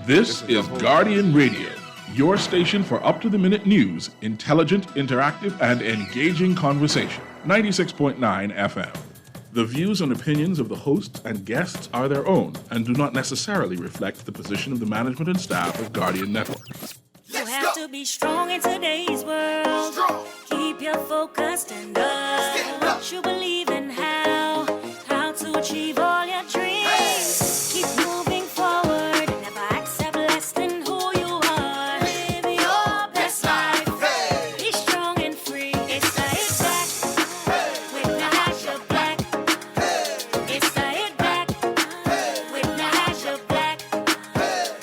This is Guardian Radio, your station for up-to-the-minute news, intelligent, interactive, and engaging conversation. 96.9 FM. The views and opinions of the hosts and guests are their own and do not necessarily reflect the position of the management and staff of Guardian Network. You have to be strong in today's world. Keep your focus and what you believe in, how to achieve all your dreams. Keep moving forward, never accept less than who you are. Live your best life. Be strong and free. It's the Hit Back with Nahaja Black. It's the Hit Back with Nahaja Black.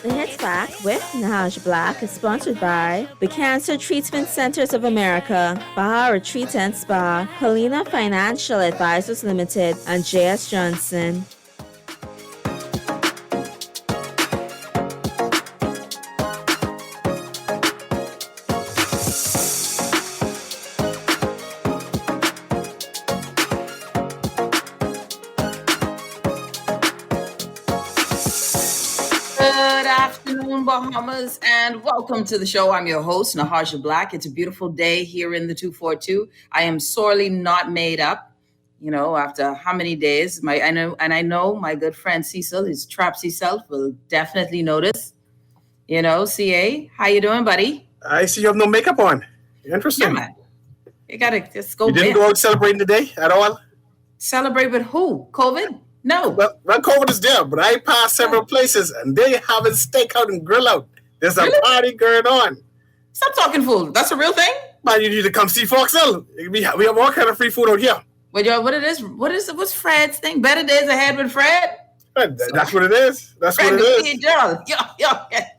The Hit Back with Nahaja Black is sponsored by the Cancer Treatment Centers of America, Baha Retreat and Spa, Helena Financial Advisors Limited, and J.S. Johnson. Good afternoon, Bahamas, and welcome to the show. I'm your host, Nahaja Black. It's a beautiful day here in the 242. I am sorely not made up, after how many days. I know my good friend Cecil, his trapsy self, will definitely notice. CA, how you doing, buddy? I see you have no makeup on. Interesting. Yeah, man. You gotta just go. You didn't go out celebrating today at all? Celebrate with who? COVID? No. Well, COVID is there, but I passed several places and they having steakhout and grill out. There's a party going on. Stop talking fool. That's a real thing? Man, you need to come see Foxhill. We have all kind of free food out here. Well, y'all, what's Fred's thing? Better days ahead with Fred? That's what it is. That's Fred what it is.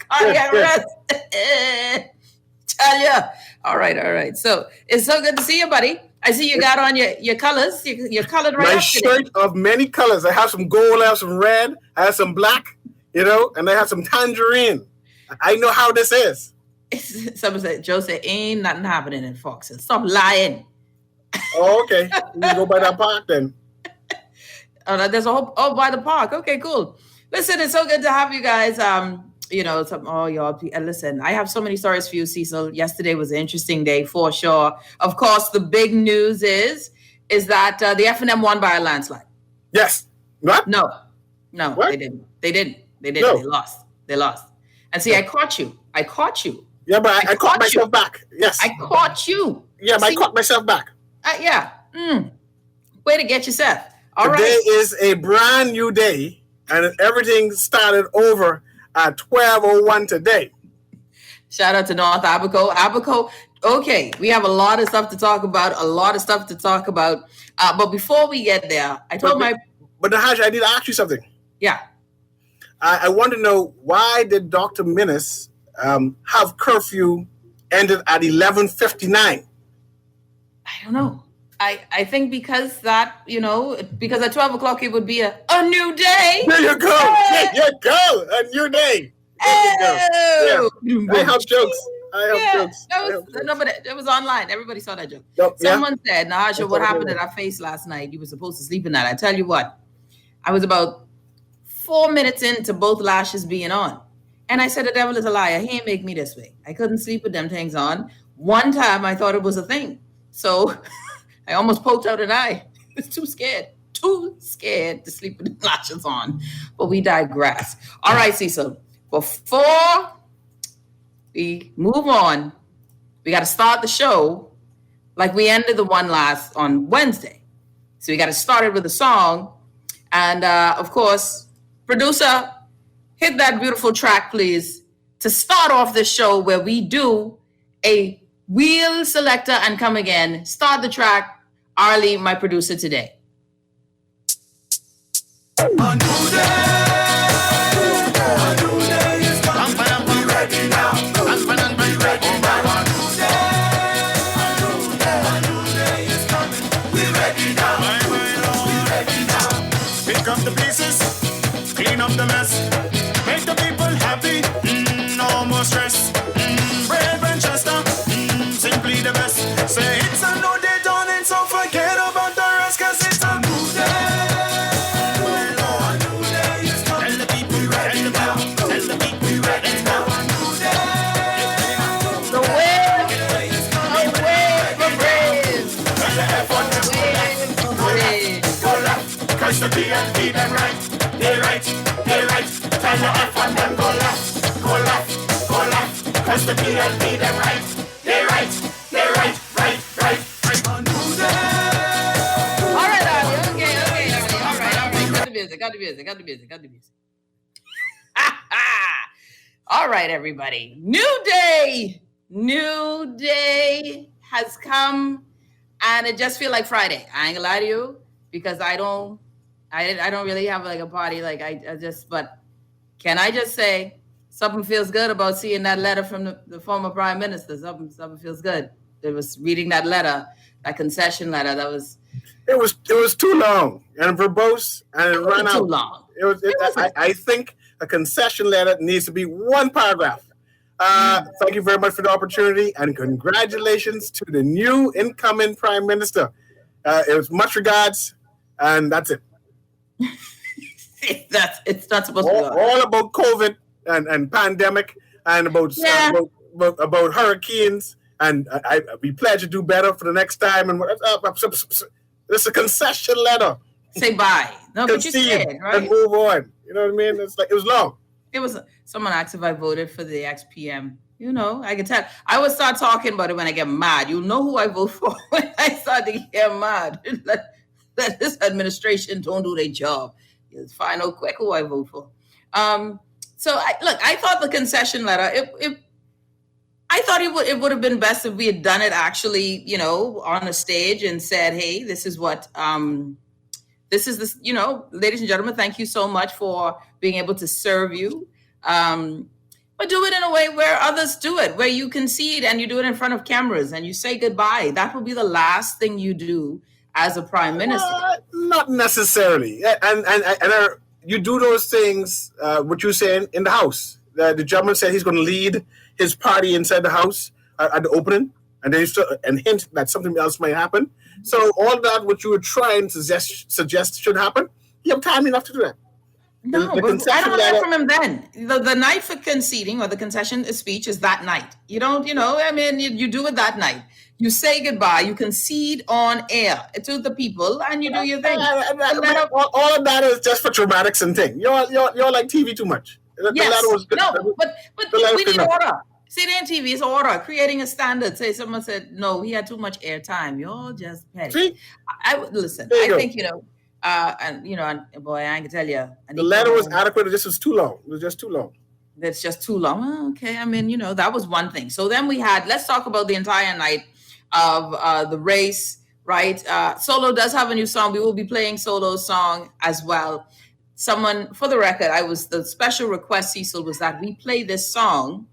Cardiac arrest. Tell ya. All right. So it's so good to see you, buddy. I see you got on your colors. You're colored right My up shirt today. of many colors. I have some gold, I have some red, I have some black, and I have some tangerine. I know how this is. Someone said, Joe said, ain't nothing happening in Fox. Stop lying. Oh, okay. You go by that park then. There's a whole, by the park. Okay, cool. Listen, it's so good to have you guys. Y'all, listen, I have so many stories for you, Cecil. Yesterday was an interesting day for sure. Of course, the big news is that the F&M won by a landslide. Yes. What? No, What? They didn't. No. They lost. And see, I caught you. Yeah, but I caught myself back. Yes. I caught you. Yeah, but I caught myself back. Yeah. Way to get yourself. All Today right. is a brand new day, and everything started over at 12:01 today. Shout out to North Abaco. Abaco, okay, we have a lot of stuff to talk about, But before we get there, But Nahaja, I need to ask you something. Yeah. I want to know, why did Dr. Minnis have curfew ended at 11:59? I don't know. I think because because at 12 o'clock it would be a new day. There you go. Hey! There you go. A new day. There you go. Yeah. I have jokes. But it was online. Everybody saw that joke. Yep, Someone said, Nahaja, what happened at our face last night? You were supposed to sleep in that. I tell you what, I was about 4 minutes into both lashes being on. And I said, the devil is a liar. He ain't make me this way. I couldn't sleep with them things on. One time I thought it was a thing. So I almost poked out an eye. I was too scared to sleep with the lashes on. But we digress. All right, Cecil. Before we move on, we got to start the show like we ended the one last on Wednesday. So we got to start it with a song. And, of course, producer, hit that beautiful track, please, to start off the show where we do a wheel selector and come again. Start the track. Arlie, my producer today. A new day is coming. Be ready now. Be ready now. A new day is coming. Be ready now. Be ready now. Pick up the pieces, clean up the mess, make the people happy. No more stress. Brave Manchester, simply the best. Say it's a new day dawning, so forget about the rest, 'cause it's a new day. A new day is coming. Tell the people, be ready now. Cause the PLP them right. They right. Tell your F and them go left. Go left. Cause the PLP them right. They right. On new day. All right, Ali. Okay. All right. Got the music. All right, everybody. New day has come, and it just feels like Friday. I ain't gonna lie to you, because I don't really have like a party. Like but can I just say something feels good about seeing that letter from the former prime minister? Something feels good. It was reading that letter, that concession letter. It was too long and verbose, and it ran out. Too long. I think a concession letter needs to be one paragraph. Thank you very much for the opportunity, and congratulations to the new incoming prime minister. It was much regards, and that's it. It's not supposed to be all about COVID and pandemic, and about hurricanes, and we pledge to do better for the next time. And this is a concession letter. Say bye. No, but you said, right? And move on. You know what I mean? It's like, it was long. It was, someone asked if I voted for the XPM. You know, I can tell. I would start talking about it when I get mad. You'll know who I vote for when I start to get mad. Let this administration don't do their job. You'll find out quick who I vote for. So I thought the concession letter, I thought it would have been best if we had done it actually, you know, on a stage and said, hey, this is what, you know, ladies and gentlemen, thank you so much for being able to serve you. But do it in a way where others do it, where you concede and you do it in front of cameras and you say goodbye. That will be the last thing you do as a prime minister. Not necessarily. And you do those things, what you're saying, in the House. The gentleman said he's going to lead his party inside the House at the opening, and then hint that something else might happen. So all that what you were trying to suggest should happen, you have time enough to do that. No, but I don't hear from him then. The night for conceding or the concession speech is that night. You don't, you know, I mean, you do it that night. You say goodbye, you concede on air to the people, and you do your thing. All of that is just for dramatics and things. You're like TV too much. Yes. But we need order. See, it ain't TV, it's order. Creating a standard. Say someone said, no, he had too much airtime. You're just petty. See? Listen, I think, you know, and, you know, boy, I can tell you. The letter was adequate. This was too long. It was just too long. That's just too long. Oh, okay. I mean, you know, that was one thing. So then let's talk about the entire night of the race, right? Solo does have a new song. We will be playing Solo's song as well. Someone, for the record, the special request, Cecil, was that we play this song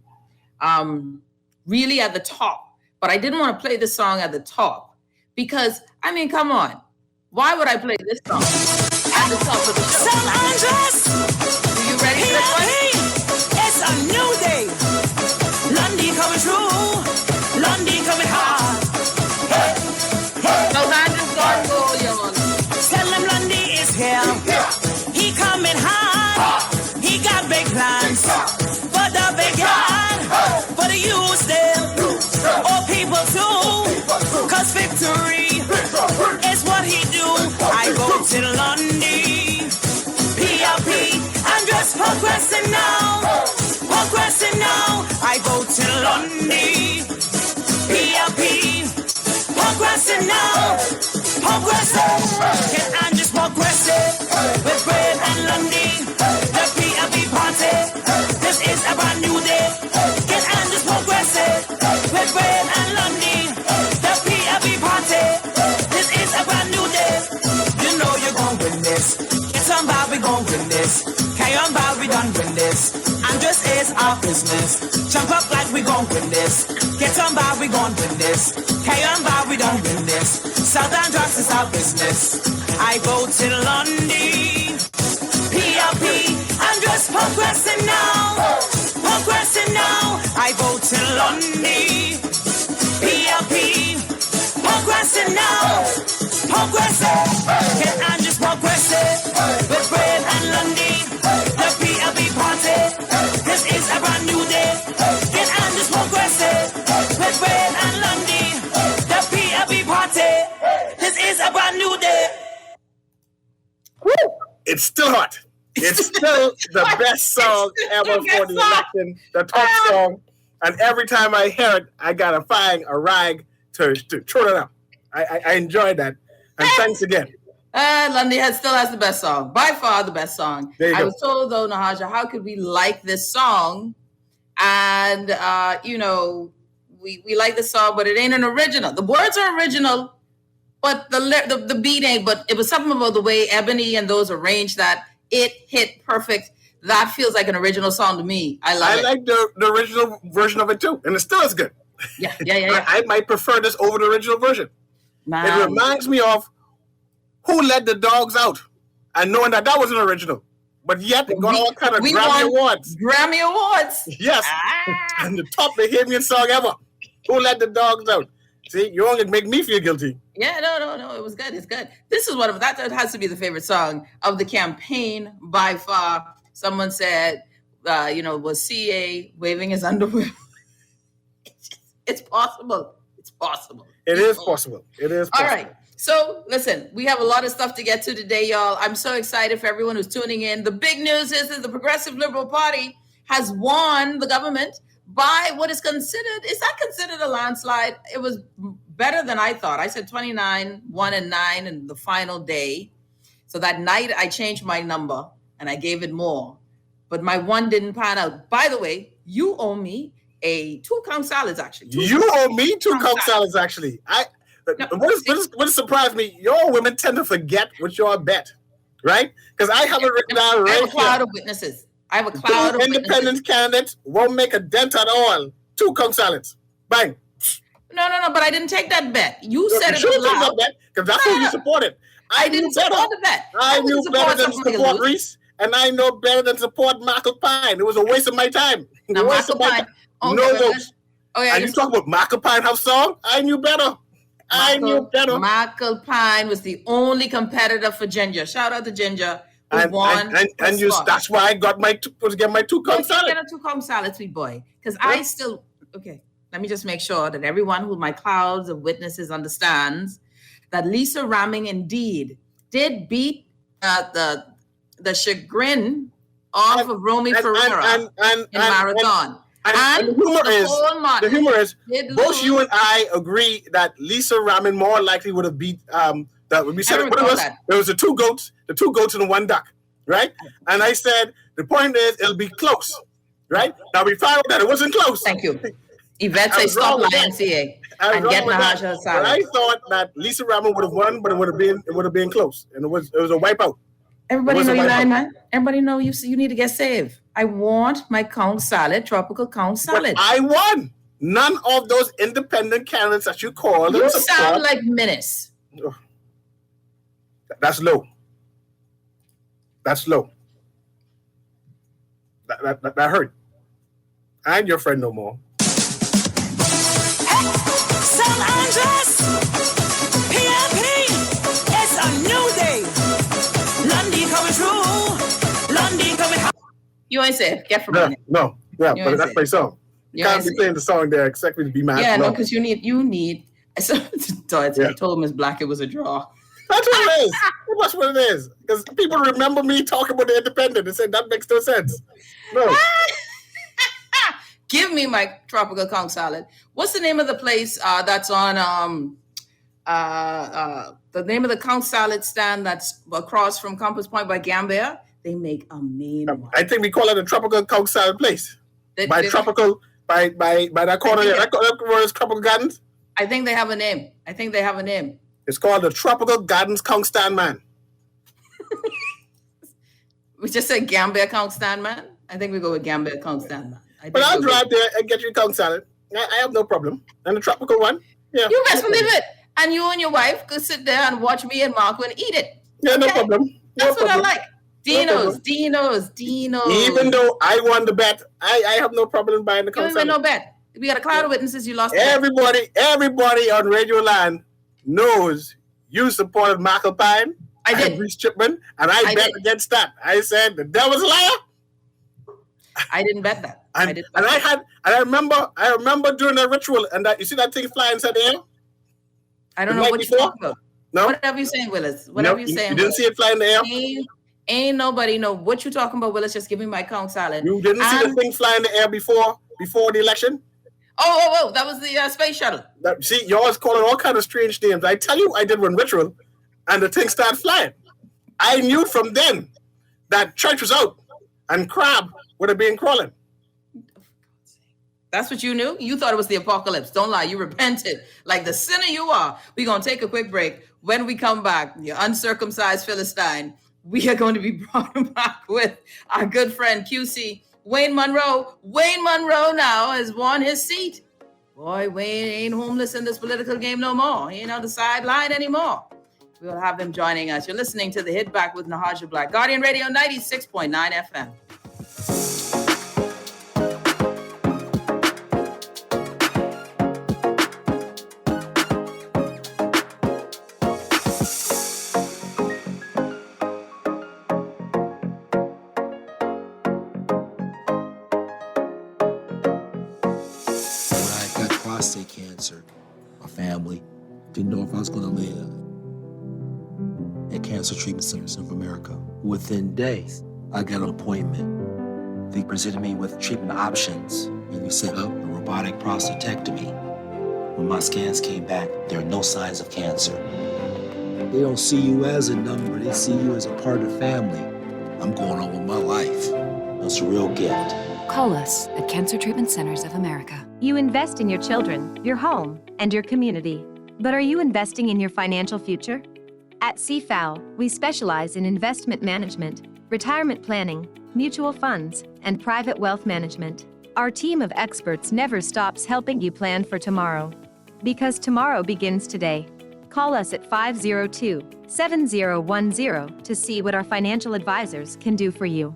really at the top. But I didn't want to play this song at the top because, I mean, come on. Why would I play this song at the top of the show? San Andres! Are you ready for this one? It's a new day. London coming through. London coming hard. Hey. Los Angeles gone gold, y'all. Tell them London is here. He coming hard. He got big plans for the big yard, for the youth still, all people too. Cause victory is what he do. I go to London, PLP, I'm just progressing now. I go to London, PLP, progressing now. Can I just progressive with bread and Lundy? The PLP party. This is a brand new day. Can I just progressive with bread and Lundy? The PLP party. This is a brand new day. You know you're gon' win this. Get on by, we gon' win this. Carry on by, we done win this. And this is our business. Jump up like we gon' win this. Get on by, we gon' win this. Carry on by, we done win this. Southern drugs is our business. I go to London, PLP, I'm just progressing now. I go to London, PLP, progressing now. Can I just progressive with bread and London? The PLP party. This is a brand new day. Can I just progressive with bread and London? The PLP party. This is a brand new day. Woo! It's still hot. It's still the best song ever for the election, the top song. And every time I hear it, I gotta find a rag to throw it up. I enjoyed that. And thanks again. Lundy still has the best song. By far the best song. There you go. was told, though, Nahaja, how could we like this song? And, we like the song, but it ain't an original. The words are original, but the beat ain't. But it was something about the way Ebony and those arranged that it hit perfect. That feels like an original song to me. I like the original version of it, too. And it still is good. Yeah. I might prefer this over the original version. Man. It reminds me of Who Let the Dogs Out, and knowing that wasn't original, but yet it got all kind of Grammy Awards. Grammy Awards. Yes, and the top Bahamian song ever. Who Let the Dogs Out? See, you only make me feel guilty. Yeah, no, it was good. It's good. This is one of that has to be the favorite song of the campaign by far. Someone said, was CA waving his underwear? It's possible. It's possible. It is possible. All right. So, listen, we have a lot of stuff to get to today, y'all. I'm so excited for everyone who's tuning in. The big news is that the Progressive Liberal Party has won the government by what is that considered a landslide? It was better than I thought. I said 29, 1 and 9 in the final day. So that night I changed my number and I gave it more. But my one didn't pan out. By the way, you owe me 2-count salads, actually. You owe me 2-count salads, actually. What surprised me, your women tend to forget what y'all bet, right? Because I have it written down right here. I have a cloud of witnesses. I have a cloud of independent candidates won't make a dent at all. 2-count salads. Bang. No, but I didn't take that bet. You said it aloud. Because that's who you supported. I didn't support the bet. I knew better than support Reese, and I know better than support Michael Pine. It was a waste of my time. Now, Michael Pine. No votes. And you talk about Michael Pine House song? I knew better. Michael Pine was the only competitor for Ginger. Shout out to Ginger. Won and that's why I got my 2-count salad. Get a 2-count salad, sweet boy. Because I still let me just make sure that everyone who my clouds of witnesses understands that Lisa Ramming indeed did beat the chagrin of Romy Ferreira in marathon. And the humor is both you and I agree that Lisa Ramming more likely would have beat that would be said. There was the 2 goats and the 1 duck, right? And I said the point is it'll be close, right? Now we found out that it wasn't close. Thank you. Yvette say stop lying, CA, and get Nahaja salad. I thought that Lisa Ramming would have won, but it would have been close, and it was a wipeout. Everybody know you lying, man. Everybody know you need to get saved. I want my count salad, tropical count salad. But I won. None of those independent candidates that you call. You sound like menace. That's low. That's low. That hurt. I ain't your friend no more. San Andres, PMP, it's a new day. London coming through. London coming home. You ain't safe. Get from it. No. Yeah, but that's my song. You can't be playing the song there expect me to be mad. Yeah, no, because you need. I told Miss Black it was a draw. That's what it is. That's what it is. Because people remember me talking about the independent and saying that makes no sense. No. Give me my tropical conch salad. What's the name of the place that's on the name of the conch salad stand that's across from Compass Point by Gambia? They make a mean one. I think we call it a tropical conch salad place. By that corner there. That corner is Tropical Gardens. I think they have a name. It's called the Tropical Gardens Conch Stand Man. We just said Gambia Conch Stand Man. I think we go with Gambia Conch Stand Man. But I'll drive there and get you a conch salad. I have no problem. And the tropical one. Yeah. You best believe it. And you and your wife could sit there and watch me and Marco and eat it. Yeah, no problem. That's what I like. Dino's. Even though I won the bet, I have no problem buying the conch salad. No bet. We got a cloud of witnesses. You lost. Everybody on Radio Land knows you supported Michael Pine. I did. And Reese Chipman, and I bet against that. I said the devil's a liar. I didn't bet that. I remember doing a ritual, and that you see that thing flying inside the air. I don't know what you're talking about. No. Whatever you're saying, Willis. Whatever you're saying. You didn't see it fly in the air. Ain't nobody know what you talking about. Willis, just give me my count salad. You didn't see the thing fly in the air before the election? Oh, that was the space shuttle. See, yours calling all kind of strange names. I tell you, I did one ritual, and the thing started flying. I knew from then that church was out, and crab would have been crawling. That's what you knew? You thought it was the apocalypse. Don't lie. You repented like the sinner you are. We're going to take a quick break. When we come back, you uncircumcised Philistine, we are going to be brought back with our good friend QC, Wayne Monroe. Wayne Monroe now has won his seat. Boy, Wayne ain't homeless in this political game no more. He ain't on the sideline anymore. We'll have him joining us. You're listening to The Hit Back with Nahaja Black. Guardian Radio 96.9 FM. Prostate cancer. My family didn't know if I was going to live. At Cancer Treatment Centers of America, within days, I got an appointment. They presented me with treatment options, and we set up a robotic prostatectomy. When my scans came back, there are no signs of cancer. They don't see you as a number, they see you as a part of the family. I'm going on with my life. It's a real gift. Call us at Cancer Treatment Centers of America. You invest in your children, your home, and your community. But are you investing in your financial future? At CFAL, we specialize in investment management, retirement planning, mutual funds, and private wealth management. Our team of experts never stops helping you plan for tomorrow. Because tomorrow begins today. Call us at 502-7010 to see what our financial advisors can do for you.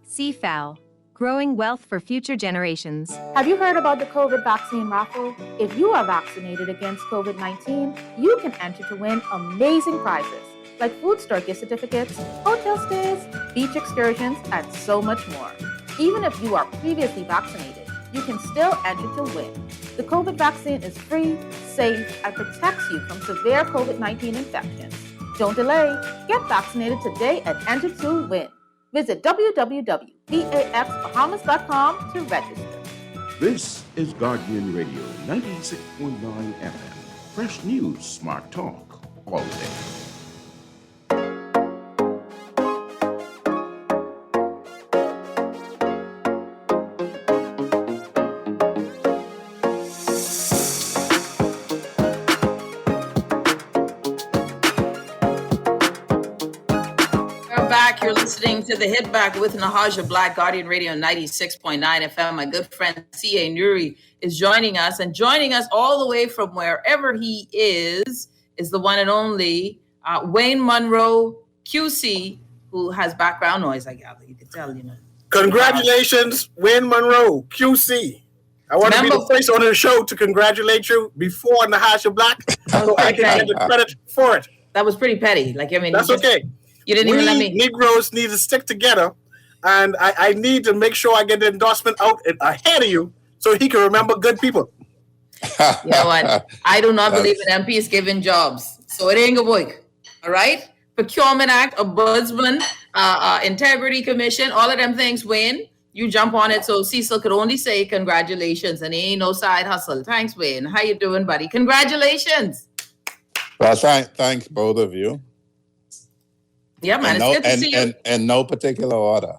CFAL. Growing wealth for future generations. Have you heard about the COVID vaccine raffle? If you are vaccinated against COVID-19, you can enter to win amazing prizes like food store gift certificates, hotel stays, beach excursions, and so much more. Even if you are previously vaccinated, you can still enter to win. The COVID vaccine is free, safe, and protects you from severe COVID-19 infections. Don't delay. Get vaccinated today and enter to win. Visit www.vaxbahamas.com to register. This is Guardian Radio 96.9 FM. Fresh news, smart talk, all day. You're listening to The Hit Back with Nahaja Black, Guardian Radio 96.9 FM. My good friend C.A. Nuri is joining us, and joining us all the way from wherever he is the one and only Wayne Monroe, QC, who has background noise, I gather. You can tell, you know. Congratulations, Wayne Monroe, QC. I want to be the first on the show to congratulate you before Nahaja Black, so I can get the credit for it. That was pretty petty. Like, I mean, that's okay. You didn't even let me. Negroes need to stick together, and I need to make sure I get the endorsement out ahead of you so he can remember good people. You know what? I do not believe in MPs giving jobs, so it ain't gonna work. All right? Procurement Act, Ombudsman, Integrity Commission, all of them things, Wayne, you jump on it. So Cecil could only say congratulations, and it ain't no side hustle. Thanks, Wayne. How you doing, buddy? Congratulations. Well, thanks, both of you. Yeah, man, it's good to see you. In no particular order.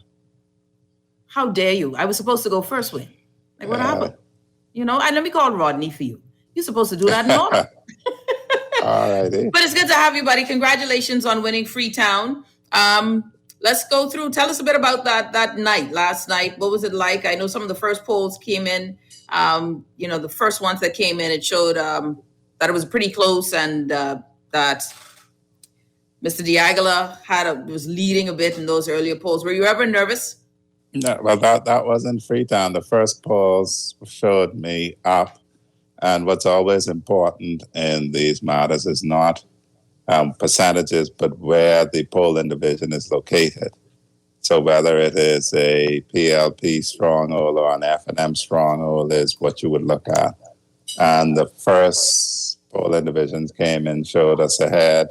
How dare you? I was supposed to go first, Wayne. Like, what happened? You know, and let me call Rodney for you. You're supposed to do that in order. All righty. But it's good to have you, buddy. Congratulations on winning Freetown. Let's go through. Tell us a bit about that night, last night. What was it like? I know some of the first polls came in. You know, the first ones that came in, it showed that it was pretty close, and that Mr. Diagala was leading a bit in those earlier polls. Were you ever nervous? No, well, that wasn't Freetown. The first polls showed me up, and what's always important in these matters is not percentages, but where the polling division is located. So whether it is a PLP stronghold or an F&M stronghold is what you would look at. And the first polling divisions came in, showed us ahead.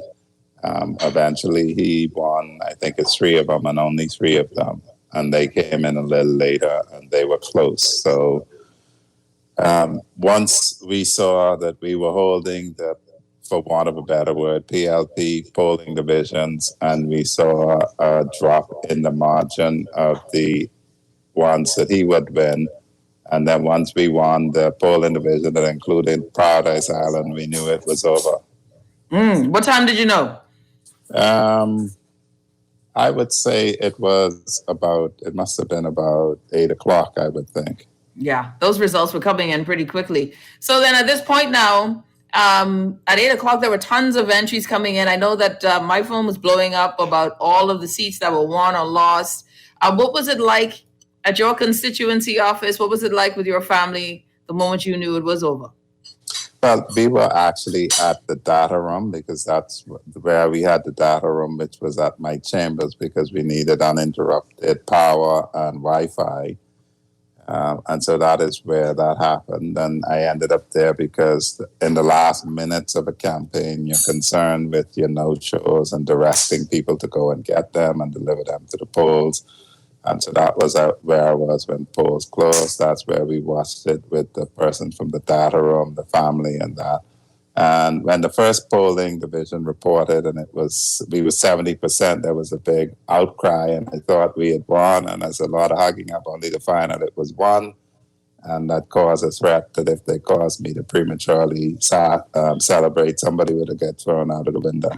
Eventually, he won, I think it's 3 of them and only 3 of them. And they came in a little later and they were close. So once we saw that we were holding the, for want of a better word, PLP polling divisions, and we saw a drop in the margin of the ones that he would win. And then once we won the polling division that included Paradise Island, we knew it was over. What time did you know? I would say it must have been about 8 o'clock, I would think. Yeah, those results were coming in pretty quickly. So then at this point now, at 8 o'clock, there were tons of entries coming in. I know that my phone was blowing up about all of the seats that were won or lost. What was it like at your constituency office? What was it like with your family the moment you knew it was over? Well, we were actually at the data room because that's where we had the data room, which was at my chambers because we needed uninterrupted power and Wi-Fi. And so that is where that happened. And I ended up there because in the last minutes of a campaign, you're concerned with your no-shows and directing people to go and get them and deliver them to the polls. And so that was where I was when polls closed. That's where we watched it with the person from the data room, the family, and that. And when the first polling division reported, and we were 70%, there was a big outcry, and I thought we had won. And there's a lot of hugging up, only to find out it was won. And that caused a threat that if they caused me to prematurely celebrate, somebody would get thrown out of the window.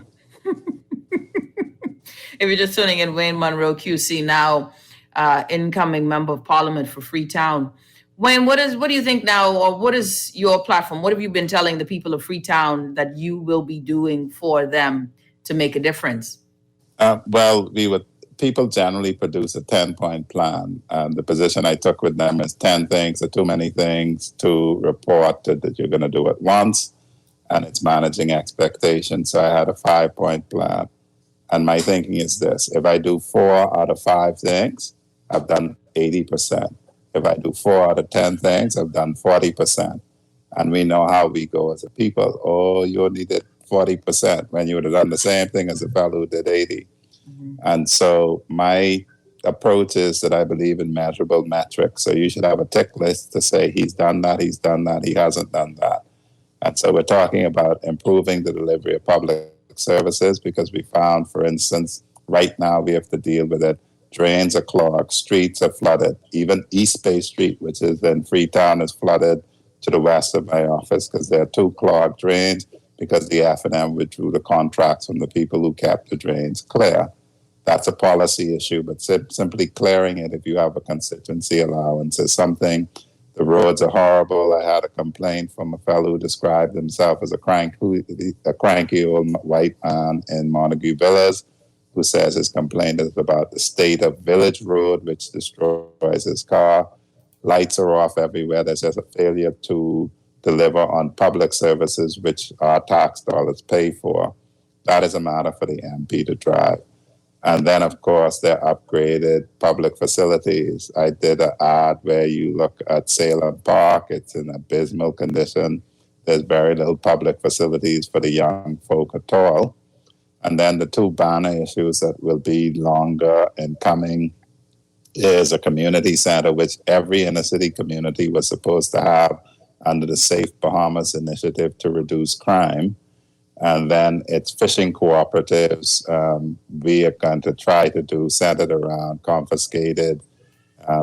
If you're just tuning in, Wayne Monroe, QC, now incoming member of parliament for Freetown. Wayne, what do you think now, or what is your platform? What have you been telling the people of Freetown that you will be doing for them to make a difference? Well, people generally produce a 10-point plan. The position I took with them is 10 things or too many things to report that you're going to do at once, and it's managing expectations. So I had a 5-point plan. And my thinking is this: if I do 4 out of 5 things, I've done 80%. If I do 4 out of 10 things, I've done 40%. And we know how we go as a people. Oh, you only did 40% when you would have done the same thing as a fellow who did 80. Mm-hmm. And so my approach is that I believe in measurable metrics. So you should have a tick list to say he's done that, he hasn't done that. And so we're talking about improving the delivery of public services because we found, for instance, right now we have to deal with it. Drains are clogged, streets are flooded. Even East Bay Street, which is in Freetown, is flooded to the west of my office because there are 2 clogged drains because the F&M withdrew the contracts from the people who kept the drains clear. That's a policy issue, but simply clearing it if you have a constituency allowance is something. The roads are horrible. I had a complaint from a fellow who described himself as a cranky old white man in Montague Villas, who says his complaint is about the state of Village Road, which destroys his car. Lights are off everywhere. There's just a failure to deliver on public services, which our tax dollars pay for. That is a matter for the MP to drive. And then, of course, they're upgraded public facilities. I did an ad where you look at Salem Park. It's in abysmal condition. There's very little public facilities for the young folk at all. And then the 2 banner issues that will be longer in coming is a community center, which every inner city community was supposed to have under the Safe Bahamas initiative to reduce crime. And then it's fishing cooperatives. We are going to try to do centered around confiscated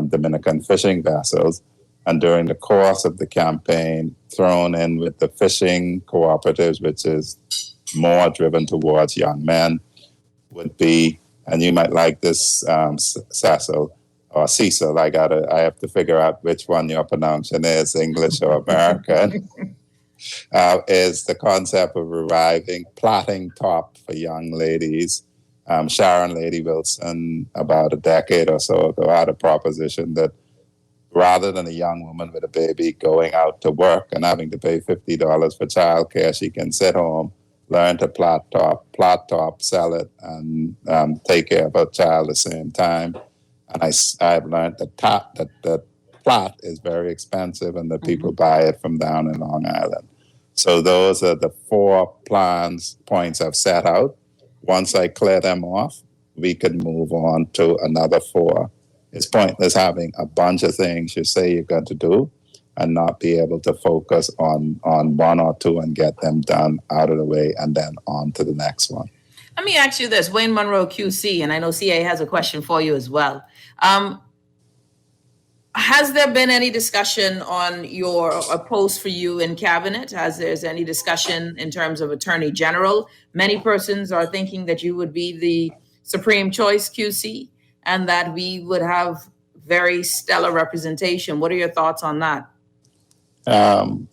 Dominican fishing vessels. And during the course of the campaign, thrown in with the fishing cooperatives, which is more driven towards young men, would be, and you might like this, Cecil, or Cecil, I have to figure out which one your pronunciation is, English or American, is the concept of reviving plaiting top for young ladies. Sharon Lady Wilson, about a decade or so ago, had a proposition that rather than a young woman with a baby going out to work and having to pay $50 for childcare, she can sit home, learn to plait top, sell it, and take care of her child at the same time. And I've learned that plait is very expensive and that people buy it from down in Long Island. So those are the 4 points I've set out. once I clear them off, we could move on to another 4. It's pointless having a bunch of things you say you're going to do and not be able to focus on 1 or 2 and get them done out of the way and then on to the next one. Let me ask you this, Wayne Monroe, QC, and I know CA has a question for you as well. Has there been any discussion on a post for you in cabinet? Has there any discussion in terms of Attorney General? Many persons are thinking that you would be the supreme choice, QC, and that we would have very stellar representation. What are your thoughts on that? Well,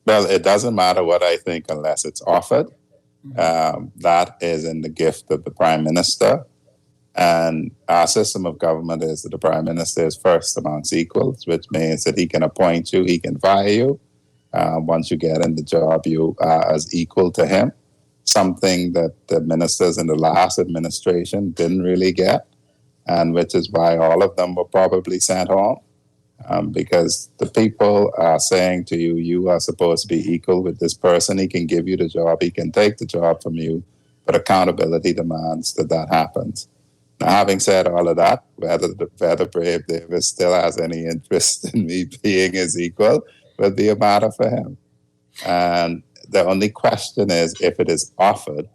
it doesn't matter what I think unless it's offered. That is in the gift of the Prime Minister. And our system of government is that the Prime Minister is first amongst equals, which means that he can appoint you, he can fire you. Once you get in the job, you are as equal to him. Something that the ministers in the last administration didn't really get, and which is why all of them were probably sent home. Because the people are saying to you, you are supposed to be equal with this person. He can give you the job. He can take the job from you. But accountability demands that happens. Now, having said all of that, whether Brave Davis still has any interest in me being his equal will be a matter for him. And the only question is, if it is offered,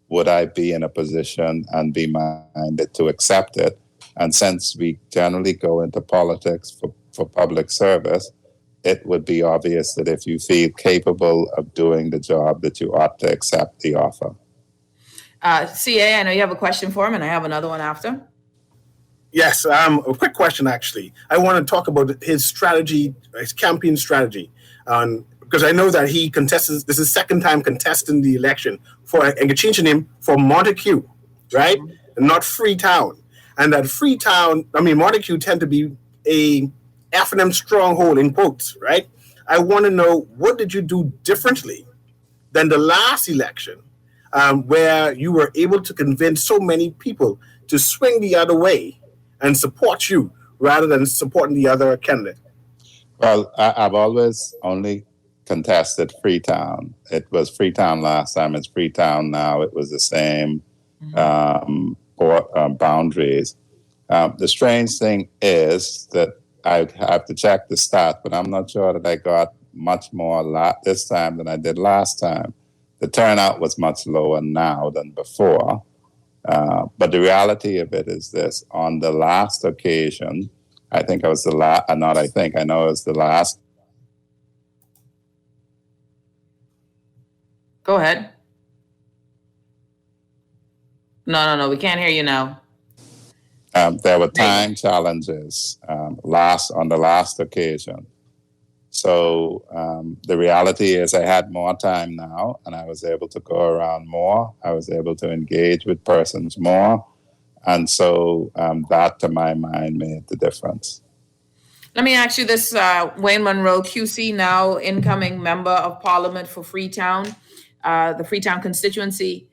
would I be in a position and be minded to accept it? And since we generally go into politics for public service, it would be obvious that if you feel capable of doing the job, that you ought to accept the offer. CA, I know you have a question for him, and I have another one after. Yes, a quick question, actually. I want to talk about his strategy, his campaign strategy, because I know that he contests, this is his second time contesting the election, and changing him for Montague, right? And not Freetown. And that Freetown, Montague tend to be a F&M stronghold in quotes, right? I want to know, what did you do differently than the last election, where you were able to convince so many people to swing the other way and support you rather than supporting the other candidate? Well, I've always only contested Freetown. It was Freetown last time. It's Freetown now. It was the same boundaries. The strange thing is that I have to check the stat, but I'm not sure that I got much more this time than I did last time. The turnout was much lower now than before. But the reality of it is this. On the last occasion, I know it was the last. Go ahead. No, we can't hear you now. There were time challenges on the last occasion. So the reality is I had more time now, and I was able to go around more. I was able to engage with persons more. And so that, to my mind, made the difference. Let me ask you this, Wayne Monroe, QC, now incoming member of Parliament for Freetown, the Freetown constituency.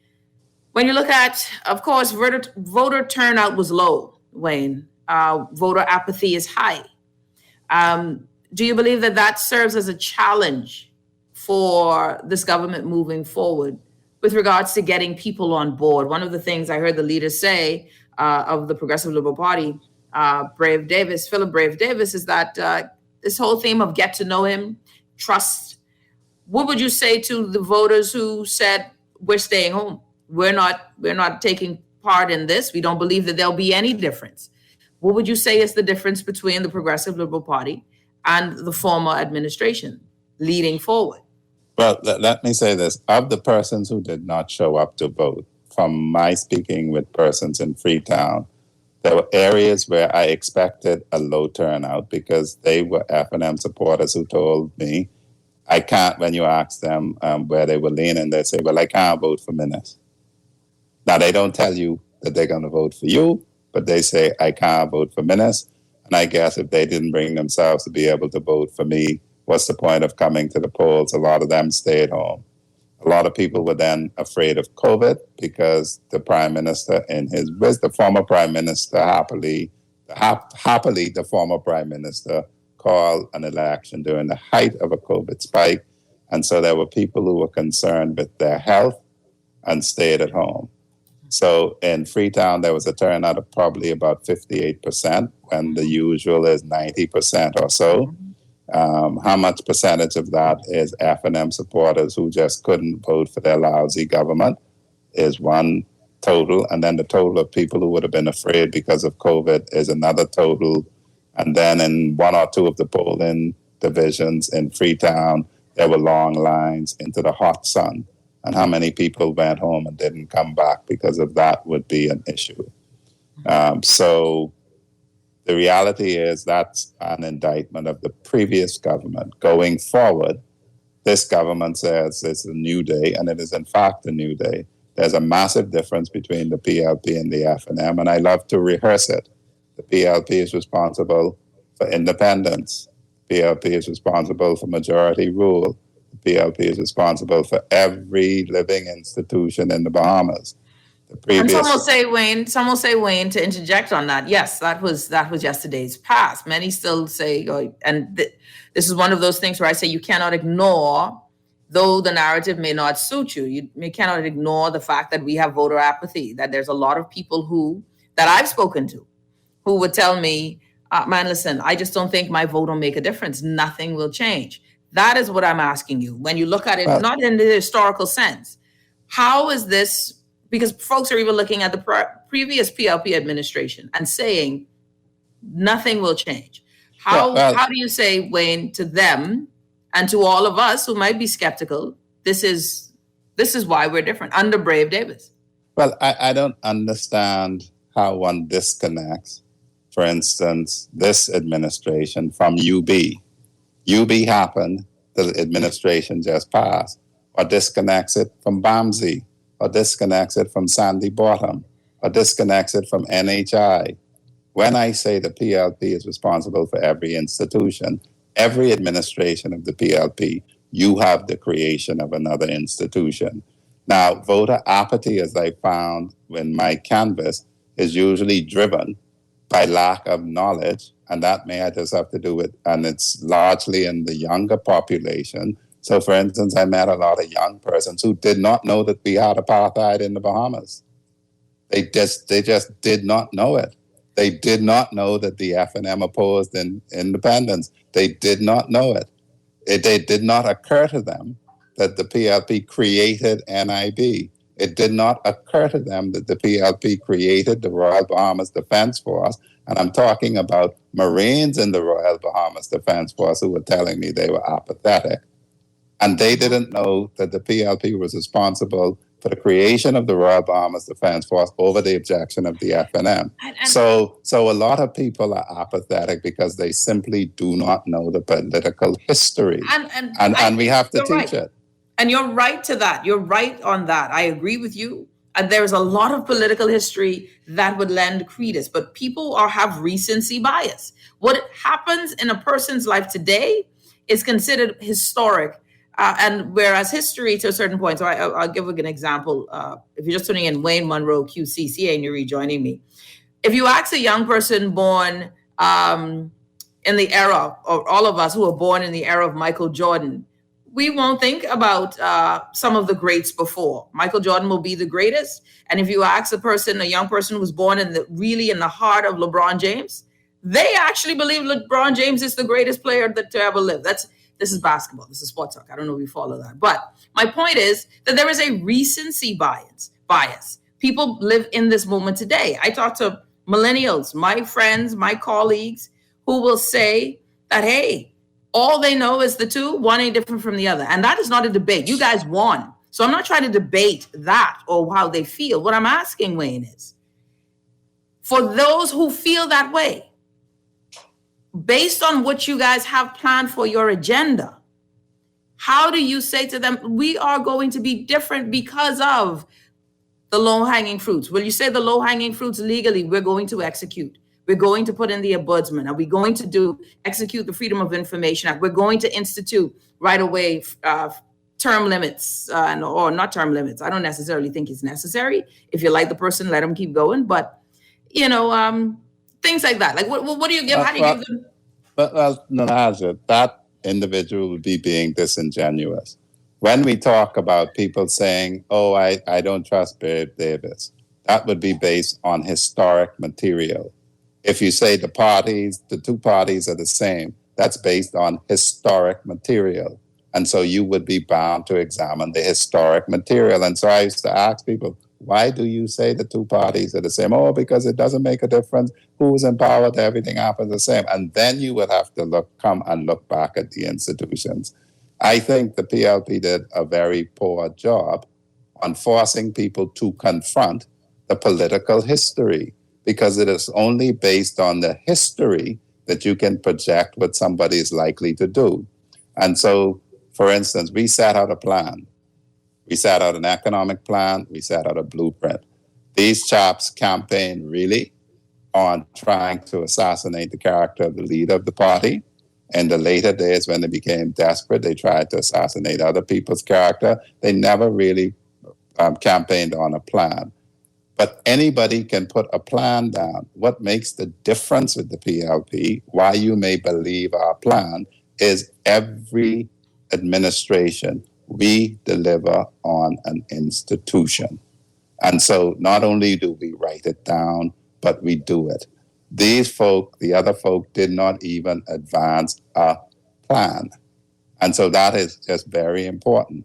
When you look at, of course, voter turnout was low, Wayne. Voter apathy is high. Do you believe that serves as a challenge for this government moving forward with regards to getting people on board? One of the things I heard the leaders say of the Progressive Liberal Party, Philip Brave Davis, is that this whole theme of get to know him, trust. What would you say to the voters who said, we're staying home? We're not taking part in this. We don't believe that there'll be any difference. What would you say is the difference between the Progressive Liberal Party and the former administration leading forward? Well, let me say this. Of the persons who did not show up to vote, from my speaking with persons in Freetown, there were areas where I expected a low turnout because they were F&M supporters who told me, I can't, when you ask them where they were leaning, they say, well, I can't vote for Minnis. Now, they don't tell you that they're going to vote for you, but they say, I can't vote for Minnis. And I guess if they didn't bring themselves to be able to vote for me, what's the point of coming to the polls? A lot of them stayed home. A lot of people were then afraid of COVID because the Prime Minister, the former Prime Minister, happily, the former Prime Minister called an election during the height of a COVID spike. And so there were people who were concerned with their health and stayed at home. So in Freetown, there was a turnout of probably about 58%, when the usual is 90% or so. How much percentage of that is F&M supporters who just couldn't vote for their lousy government is one total. And then the total of people who would have been afraid because of COVID is another total. And then in one or two of the polling divisions in Freetown, there were long lines into the hot sun. And how many people went home and didn't come back because of that would be an issue. So the reality is that's an indictment of the previous government. Going forward, this government says it's a new day, and it is in fact a new day. There's a massive difference between the PLP and the F&M, and I love to rehearse it. The PLP is responsible for independence. The PLP is responsible for majority rule. The PLP is responsible for every living institution in the Bahamas. And some will say, Wayne, to interject on that. Yes, that was yesterday's past. Many still say, this is one of those things where I say you cannot ignore, though the narrative may not suit you. You cannot ignore the fact that we have voter apathy. That there's a lot of people that I've spoken to, who would tell me, "Man, listen, I just don't think my vote will make a difference. Nothing will change." That is what I'm asking you. When you look at it, not in the historical sense, how is this? Because folks are even looking at the previous PLP administration and saying nothing will change. How do you say, Wayne, to them and to all of us who might be skeptical, this is why we're different under Brave Davis? Well, I don't understand how one disconnects, for instance, this administration from UB. UB happened, the administration just passed, or disconnects it from BAMSI, or disconnects it from Sandy Bottom, or disconnects it from NHI. When I say the PLP is responsible for every institution, every administration of the PLP, you have the creation of another institution. Now, voter apathy, as I found in my canvas, is usually driven by lack of knowledge, and that may just have to do with, and it's largely in the younger population. So, for instance, I met a lot of young persons who did not know that we had apartheid in the Bahamas. They just did not know it. They did not know that the F&M opposed independence. They did not know it. It did not occur to them that the PLP created NIB. It did not occur to them that the PLP created the Royal Bahamas Defense Force. And I'm talking about Marines in the Royal Bahamas Defense Force who were telling me they were apathetic. And they didn't know that the PLP was responsible for the creation of the Royal Bahamas Defense Force over the objection of the F&M. So a lot of people are apathetic because they simply do not know the political history. And we have to teach it. And you're right to that. You're right on that. I agree with you. And there's a lot of political history that would lend credence, but people have recency bias. What happens in a person's life today is considered historic. And whereas history to a certain point, so I'll give an example. If you're just tuning in, Wayne Monroe, QCCA, and you're rejoining me. If you ask a young person born in the era, or all of us who were born in the era of Michael Jordan, we won't think about some of the greats before. Michael Jordan will be the greatest. And if you ask a young person who was born in the heart of LeBron James, they actually believe LeBron James is the greatest player to ever live. This is basketball. This is sports talk. I don't know if you follow that. But my point is that there is a recency bias. People live in this moment today. I talk to millennials, my friends, my colleagues, who will say that, hey, all they know is the two, one ain't different from the other. And that is not a debate. You guys won. So I'm not trying to debate that or how they feel. What I'm asking, Wayne, is for those who feel that way, based on what you guys have planned for your agenda, how do you say to them, we are going to be different because of the low-hanging fruits? Will you say the low-hanging fruits legally we're going to execute? We're going to put in the ombudsman. Are we going to execute the Freedom of Information Act? We're going to institute right away term limits, or not term limits. I don't necessarily think it's necessary. If you like the person, let them keep going. But, things like that. Like, what do you give? How do you give them? But Nahaja, that individual would be being disingenuous. when we talk about people saying, oh, I don't trust Brave Davis, that would be based on historic material. If you say the two parties are the same, that's based on historic material. And so you would be bound to examine the historic material. And so I used to ask people, why do you say the two parties are the same? Oh, because it doesn't make a difference. Who's in power? Everything happens the same. And then you would have to come and look back at the institutions. I think the PLP did a very poor job on forcing people to confront the political history, because it is only based on the history that you can project what somebody is likely to do. And so, for instance, we set out a plan. We set out an economic plan. We set out a blueprint. These chaps campaigned really on trying to assassinate the character of the leader of the party. In the later days, when they became desperate, they tried to assassinate other people's character. They never really campaigned on a plan. But anybody can put a plan down. What makes the difference with the PLP, why you may believe our plan, is every administration, we deliver on an institution. And so not only do we write it down, but we do it. These folk, the other folk, did not even advance a plan. And so that is just very important.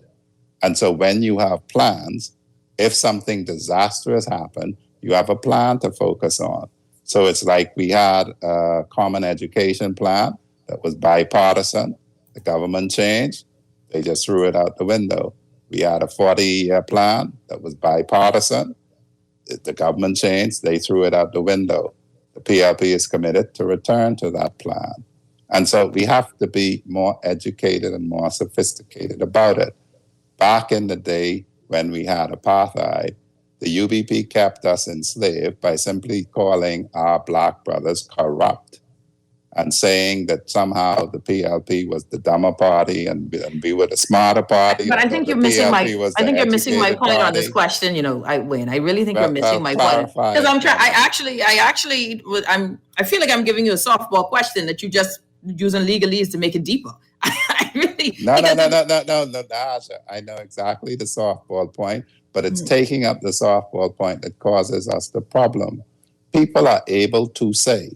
And so when you have plans, if something disastrous happened, you have a plan to focus on. So it's like we had a common education plan that was bipartisan. The government changed. They just threw it out the window. We had a 40-year plan that was bipartisan. The government changed. They threw it out the window. The PLP is committed to return to that plan. And so we have to be more educated and more sophisticated about it. Back in the day when we had apartheid, the UBP kept us enslaved by simply calling our black brothers corrupt and saying that somehow the PLP was the dumber party and we were the smarter party. But I think you're missing my point on this question. You know, Wayne, I really think you're missing my point, because I feel like I'm giving you a softball question that you just using legalese to make it deeper. I really no, Nahaja. I know exactly the softball point, but it's taking up the softball point that causes us the problem. People are able to say,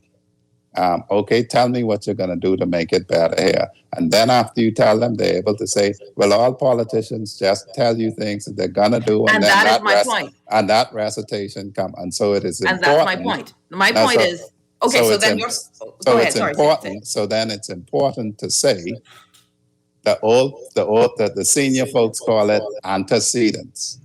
okay, tell me what you're going to do to make it better here. And then after you tell them, they're able to say, well, all politicians just tell you things that they're going to do. And then that is my point. And that recitation comes. And so it is important. And that's my point. My point is, okay, so then you're... Go ahead, sorry. So then it's important to say the senior folks call it antecedents,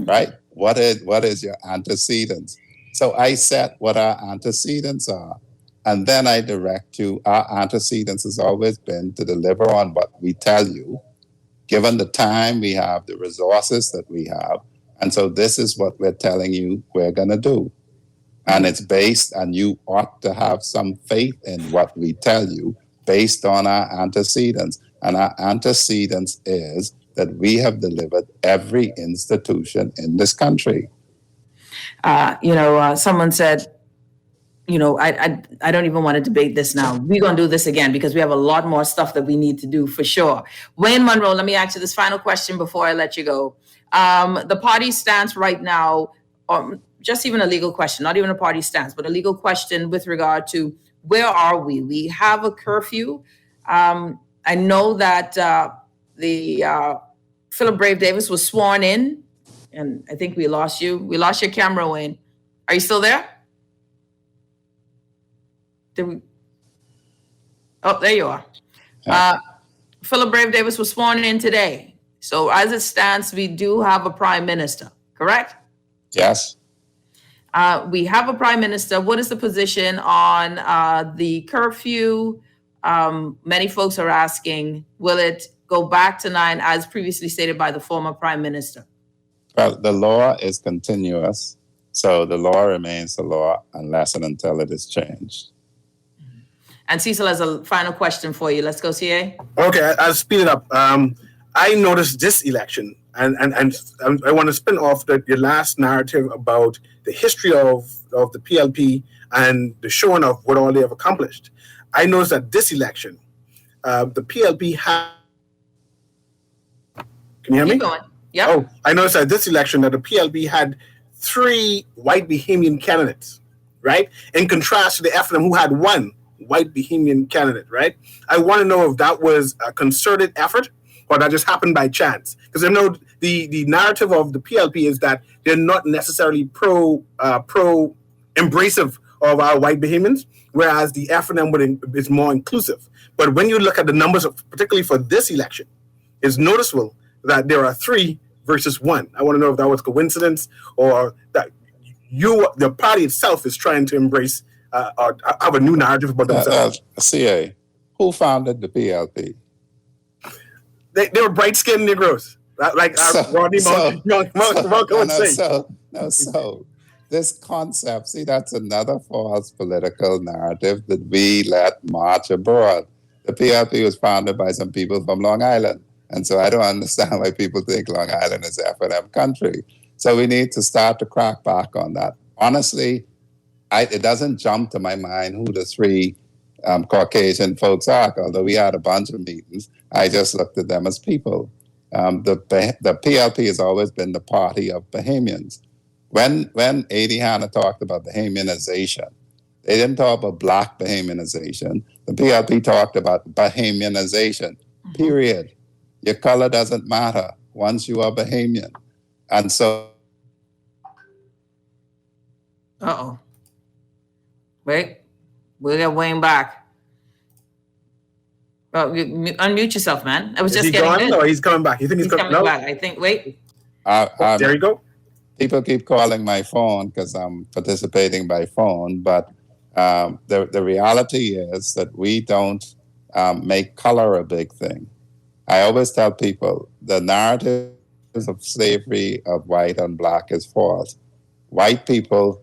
right? What is your antecedents? So I set what our antecedents are. And then I direct you. Our antecedents has always been to deliver on what we tell you, given the time we have, the resources that we have. And so this is what we're telling you we're going to do. And it's based, and you ought to have some faith in what we tell you based on our antecedents. And our antecedents is that we have delivered every institution in this country. Someone said, I don't even want to debate this now. We're going to do this again because we have a lot more stuff that we need to do for sure. Wayne Monroe, let me ask you this final question before I let you go. The party stance right now, just even a legal question, not even a party stance, but a legal question with regard to where are we? We have a curfew. I know that Philip Brave Davis was sworn in, and I think we lost you. We lost your camera, Wayne. Are you still there? Oh, there you are. Philip Brave Davis was sworn in today. So as it stands, we do have a prime minister, correct? Yes. We have a prime minister. What is the position on the curfew? Many folks are asking, will it go back to 9 as previously stated by the former prime minister? Well, the law is continuous. So the law remains the law unless and until it is changed. And Cecil has a final question for you. Let's go, CA. Okay, I'll speed it up. I noticed this election, and I want to spin off your last narrative about the history of the PLP and the showing of what all they have accomplished. I noticed that this election, the PLP Can you hear me? Keep going. Yeah. Oh, I noticed that this election that the PLP had 3 white Bahamian candidates, right? In contrast to the FNM who had 1 white Bahamian candidate, right? I want to know if that was a concerted effort or that just happened by chance. Because I know the narrative of the PLP is that they're not necessarily pro embracive of our white Bahamians, whereas the FNM is more inclusive. But when you look at the numbers, particularly for this election, it's noticeable that there are 3 versus 1. I want to know if that was coincidence or that the party itself is trying to embrace or have a new narrative about themselves. CA, who founded the PLP? They were bright-skinned Negroes, like Rodney Malcolm would say. So this concept, see, that's another false political narrative that we let march abroad. The PLP was founded by some people from Long Island. And so I don't understand why people think Long Island is F&M country. So we need to start to crack back on that. Honestly, it doesn't jump to my mind who the 3 Caucasian folks are, although we had a bunch of meetings. I just looked at them as people. The PLP has always been the party of Bahamians. When A.D. Hanna talked about Bahamianization, they didn't talk about Black Bahamianization. The PLP talked about Bahamianization, period. Your color doesn't matter once you are Bahamian. And so... Uh-oh. Wait. We'll get Wayne back. Oh, unmute yourself, man. I was just getting in. No, he's coming back. You think he's coming back? I think, wait. There you go. People keep calling my phone because I'm participating by phone, but the reality is that we don't make color a big thing. I always tell people the narrative of slavery of white and black is false. White people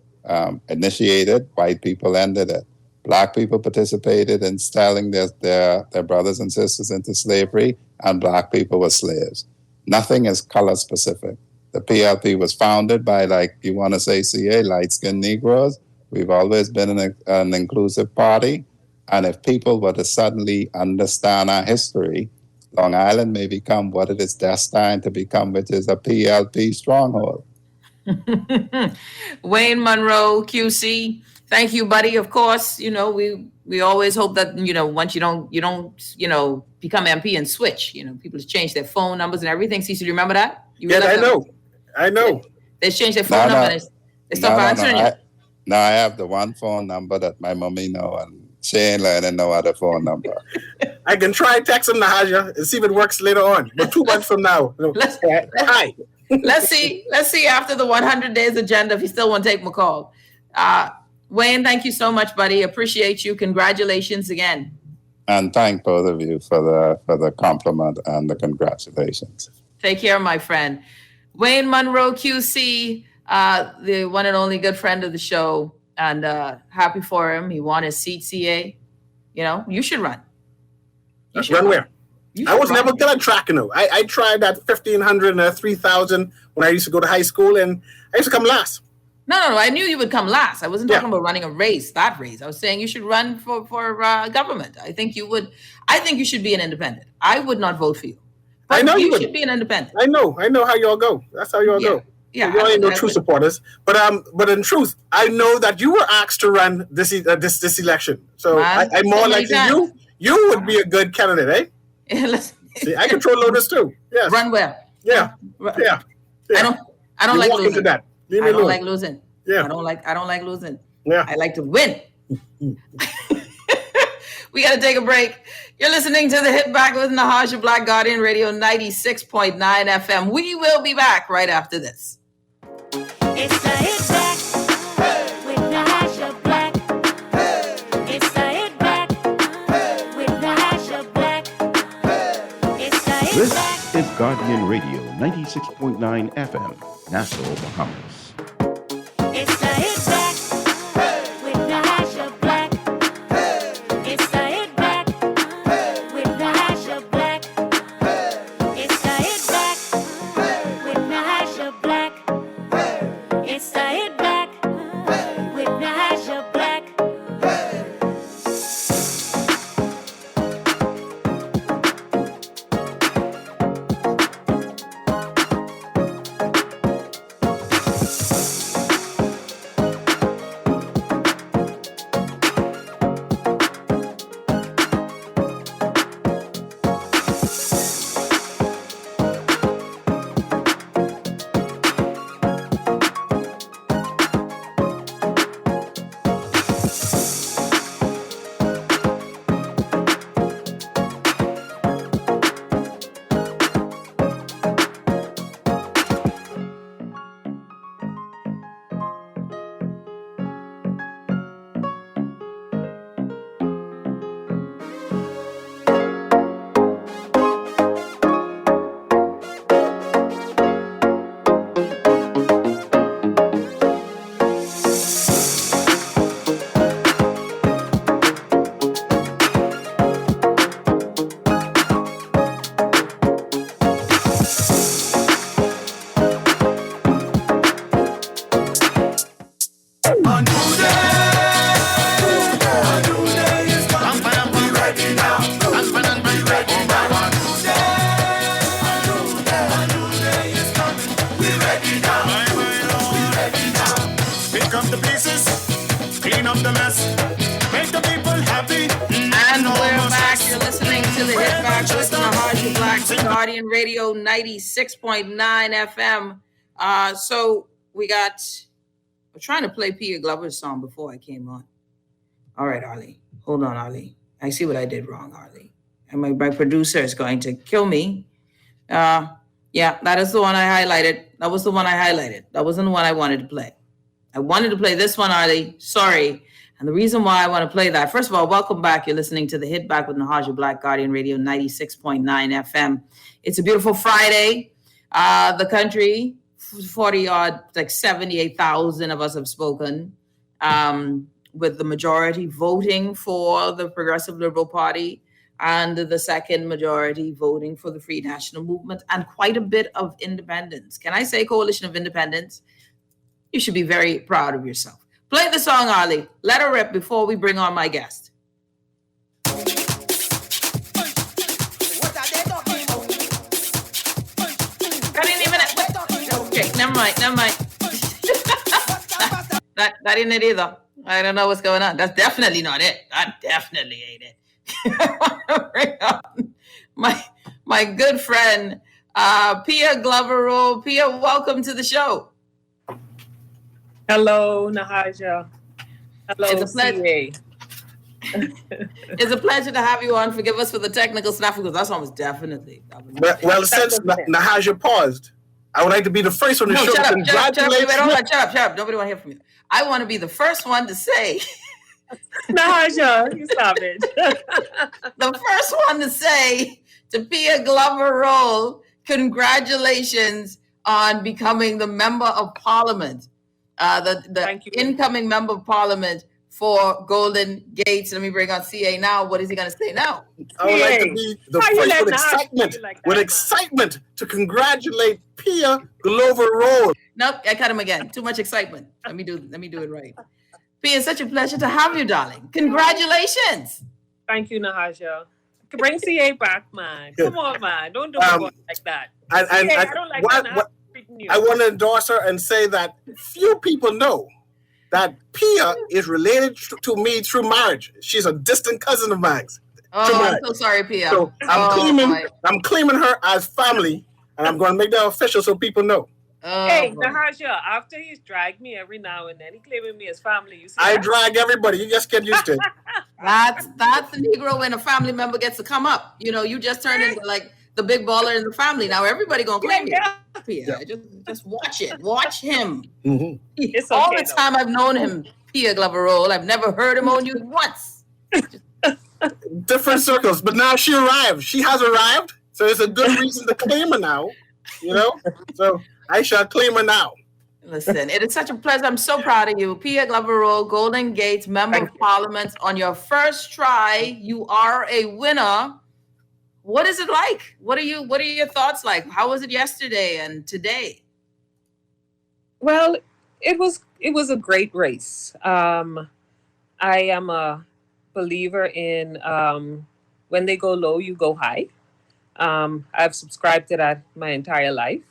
initiated, white people ended it. Black people participated in selling their brothers and sisters into slavery, and black people were slaves. Nothing is color specific. The PLP was founded by, like you want to say, CA, light-skinned Negroes. We've always been an inclusive party. And if people were to suddenly understand our history, Long Island may become what it is destined to become, which is a PLP stronghold. Wayne Monroe, QC, thank you, buddy. Of course, we always hope that, once you don't, become MP and switch, people just change their phone numbers and everything. Cecil, you remember that? I know. They changed their phone number and they stopped answering you. No, I have the one phone number that my mommy know, and she ain't learning no other phone number. I can try texting Nahaja and see if it works later on. But 2 months from now, hi. Let's see after the 100 days agenda if you still want to take my call. Wayne, thank you so much, buddy. Appreciate you. Congratulations again. And thank both of you for the compliment and the congratulations. Take care, my friend. Wayne Monroe, QC, the one and only good friend of the show, and happy for him. He won his seat, CA. You should run. Run where? I was never good at track, I tried that 1,500 and 3,000 when I used to go to high school, and I used to come last. No. I knew you would come last. I wasn't talking about running a race, that race. I was saying you should run for government. I think you would. I think you should be an independent. I would not vote for you. But I know you should be an independent. I know how y'all go. That's how y'all go. Yeah, y'all ain't no true supporters. But in truth, I know that you were asked to run this election. So I'm more likely you would be a good candidate, eh? See, I control loaders too. Yes. Run well. Yeah. I don't like losing. That. I don't like losing. Yeah. I don't like losing. Yeah. I like to win. We got to take a break. You're listening to the Hit Back with Nahaja, Black Guardian Radio 96.9 FM. We will be back right after this. It's the Hit Back with Nahaja Black. It's the Hit Back with Nahaja Black. It's the Hit This Back. is Guardian Radio 96.9 FM, Nassau, Bahamas. It's the Hit Back with Nahaja Black. It's the Hit Back with Nahaja Black. It's the Hit Back with Nahaja Black. It's the Hit Back with Nahaja Black. Hit Back with Nahaja Black, Guardian Radio 96.9 FM. So we're trying to play Pia Glover's song before I came on. All right, Arlie. Hold on, Arlie. I see what I did wrong, Arlie. And my producer is going to kill me. Yeah, that is the one I highlighted. That was the one I highlighted. That wasn't the one I wanted to play. I wanted to play this one, Arlie. Sorry. And the reason why I want to play that, first of all, welcome back. You're listening to the Hit Back with Nahaja Black, Guardian Radio 96.9 FM. It's a beautiful Friday. The country, 40-odd, like 78,000 of us have spoken, with the majority voting for the Progressive Liberal Party and the second majority voting for the Free National Movement and quite a bit of independents. Can I say coalition of independents? You should be very proud of yourself. Play the song, Arlie. Let her rip before we bring on my guest. I didn't even... Okay, never mind. That ain't it either. I don't know what's going on. That's definitely not it. That definitely ain't it. I want to bring on my good friend, Pia Glover. Pia, welcome to the show. Hello, Nahaja. Hello, it's a pleasure. It's a pleasure to have you on. Forgive us for the technical stuff because that song was definitely. Well, since Nahaja paused, I would like to be the first one to show congratulations. Shut up. Nobody want to hear from you. I want to be the first one to say. Nahaja, you stop it. The first one to say to Pia Glover, congratulations on becoming the Member of Parliament. The incoming Member of Parliament for Golden Gates. Let me bring on CA now. What is he going to say now? I would like to be the first with excitement to congratulate Pia Glover. Nope, I cut him again. Too much excitement. Let me do it right. Pia, it's such a pleasure to have you, darling. Congratulations. Thank you, Nahaja. Bring CA back, man. Come on, man. Don't do it like that. I don't like that. I want to endorse her and say that few people know that Pia is related to me through marriage. She's a distant cousin of mine. Oh, I'm so sorry, Pia. So I'm claiming her as family, and I'm going to make that official so people know. Hey, Nahaja, after he's dragged me every now and then, he claiming me as family. You see I drag everybody. You just get used to it. That's the Negro when a family member gets to come up. You know, you just turn into like the big baller in the family. Now everybody gonna claim you. Pia. Just watch it. Watch him. Mm-hmm. It's all okay, the time I've known him, Pia Glover. I've never heard him on you once. Different circles, but now she arrived. She has arrived, so it's a good reason to claim her now. You know, so I shall claim her now. Listen, it is such a pleasure. I'm so proud of you, Pia Glover, Golden Gates Member of Parliament. On your first try, you are a winner. What is it like? What are your thoughts like? How was it yesterday and today? Well, it was a great race. I am a believer in when they go low, you go high. I've subscribed to that my entire life,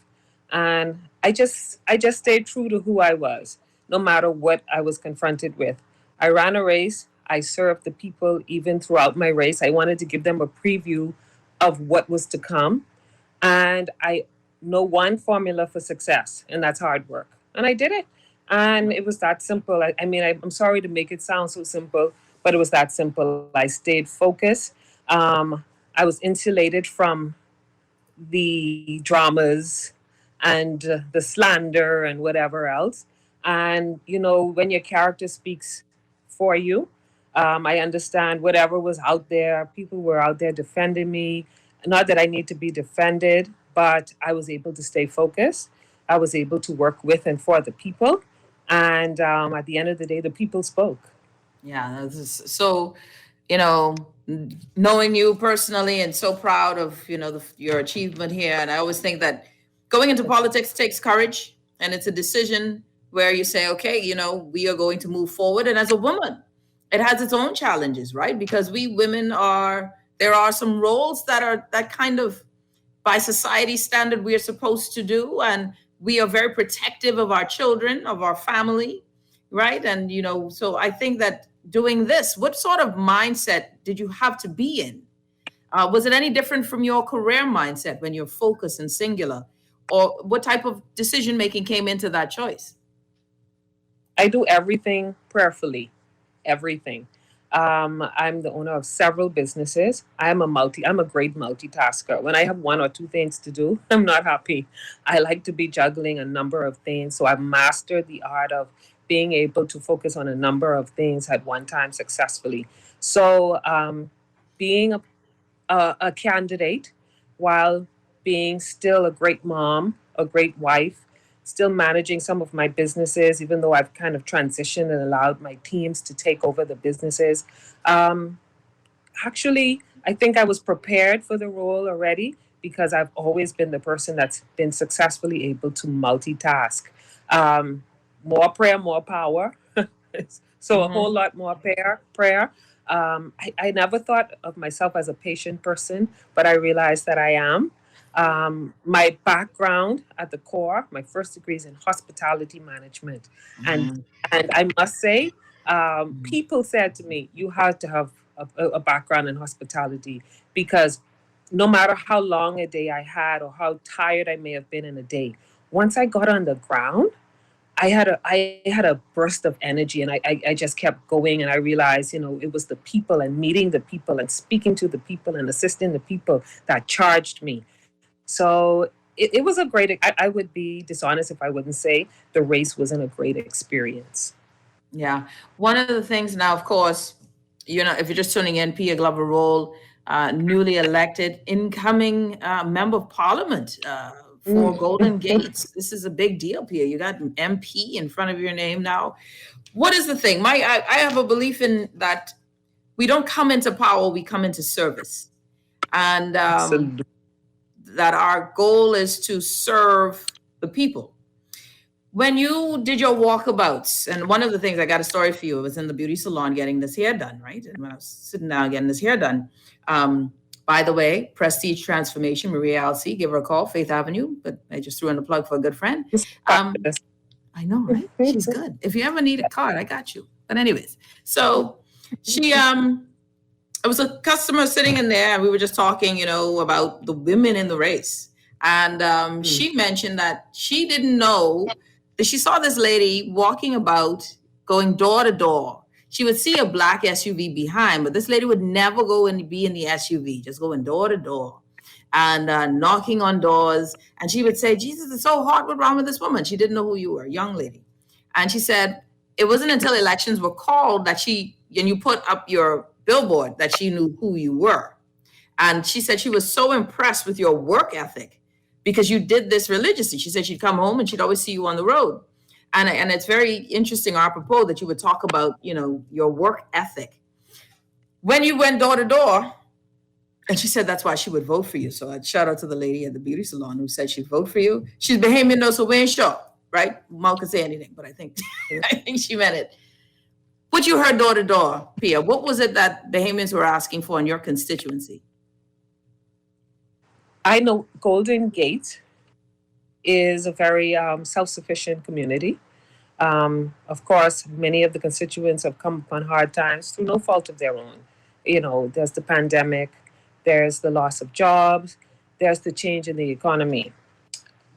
and I just stayed true to who I was, no matter what I was confronted with. I ran a race. I served the people even throughout my race. I wanted to give them a preview of what was to come. And I know one formula for success, and that's hard work. And I did it. And it was that simple. I mean, I'm sorry to make it sound so simple, but it was that simple. I stayed focused. I was insulated from the dramas and the slander and whatever else. And, you know, when your character speaks for you, I understand whatever was out there, people were out there defending me. Not that I need to be defended, but I was able to stay focused. I was able to work with and for the people. And at the end of the day, the people spoke. Yeah, so, you know, knowing you personally and so proud of, you know, your achievement here. And I always think that going into politics takes courage, and it's a decision where you say, okay, you know, we are going to move forward. And as a woman, it has its own challenges, right? Because we women there are some roles that kind of by society standard we are supposed to do. And we are very protective of our children, of our family, right? And, you know, so I think that doing this, what sort of mindset did you have to be in Was it any different from your career mindset when you're focused and singular? Or what type of decision making came into that choice? I do everything prayerfully, everything. I'm the owner of several businesses. I'm a great multitasker. When I have one or two things to do, I'm not happy. I like to be juggling a number of things. So I've mastered the art of being able to focus on a number of things at one time successfully. So being a candidate while being still a great mom, a great wife, still managing some of my businesses, even though I've kind of transitioned and allowed my teams to take over the businesses. Actually, I think I was prepared for the role already because I've always been the person that's been successfully able to multitask. More prayer, more power. So a whole lot more prayer. I never thought of myself as a patient person, but I realized that I am. My background at the core, my first degree is in hospitality management. And I must say, people said to me, you had to have a background in hospitality because no matter how long a day I had or how tired I may have been in a day, once I got on the ground, I had a burst of energy and I just kept going and I realized, it was the people and meeting the people and speaking to the people and assisting the people that charged me. So it was a great, I would be dishonest if I wouldn't say the race wasn't a great experience. Yeah. One of the things now, of course, if you're just tuning in, Pia Glover Roll, newly elected incoming member of parliament for Golden Gates. This is a big deal, Pia. You got an MP in front of your name now. What is the thing? I have a belief in that we don't come into power, we come into service. And that our goal is to serve the people. When you did your walkabouts, and one of the things, I got a story for you, I was in the beauty salon getting this hair done, right? And when I was sitting down getting this hair done, by the way, Prestige Transformation, Maria Alcy, give her a call, Faith Avenue, but I just threw in a plug for a good friend. I know, right? She's good. If you ever need a card, I got you. But anyways, so she, it was a customer sitting in there and we were just talking, about the women in the race. And she mentioned that she didn't know that she saw this lady walking about, going door to door. She would see a black SUV behind, but this lady would never go and be in the SUV, just going door to door and knocking on doors. And she would say, Jesus, it's so hard. What's wrong with this woman? She didn't know who you were, a young lady. And she said, it wasn't until elections were called that and you put up your billboard that she knew who you were. And she said she was so impressed with your work ethic because you did this religiously. She said she'd come home and she'd always see you on the road. And it's very interesting, apropos, that you would talk about, your work ethic. When you went door to door, and she said that's why she would vote for you. So I'd shout out to the lady at the beauty salon who said she'd vote for you. She's Bahamian, no, so we ain't sure, right? Mom could say anything, but I think she meant it. What you heard door to door, Pia, what was it that Bahamians were asking for in your constituency? I know Golden Gate is a very self-sufficient community. Of course, many of the constituents have come upon hard times through no fault of their own. There's the pandemic, there's the loss of jobs, there's the change in the economy.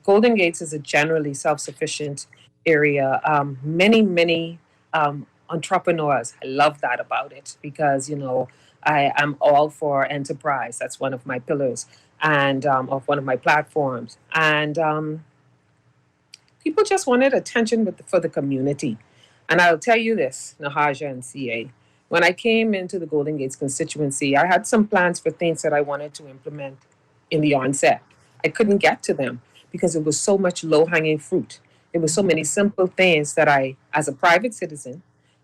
Golden Gates is a generally self-sufficient area. Many entrepreneurs. I love that about it because, I am all for enterprise. That's one of my pillars and of one of my platforms. And people just wanted attention for the community. And I'll tell you this, Nahaja and CA, when I came into the Golden Gates constituency, I had some plans for things that I wanted to implement in the onset. I couldn't get to them because it was so much low-hanging fruit. It was so many simple things that I, as a private citizen,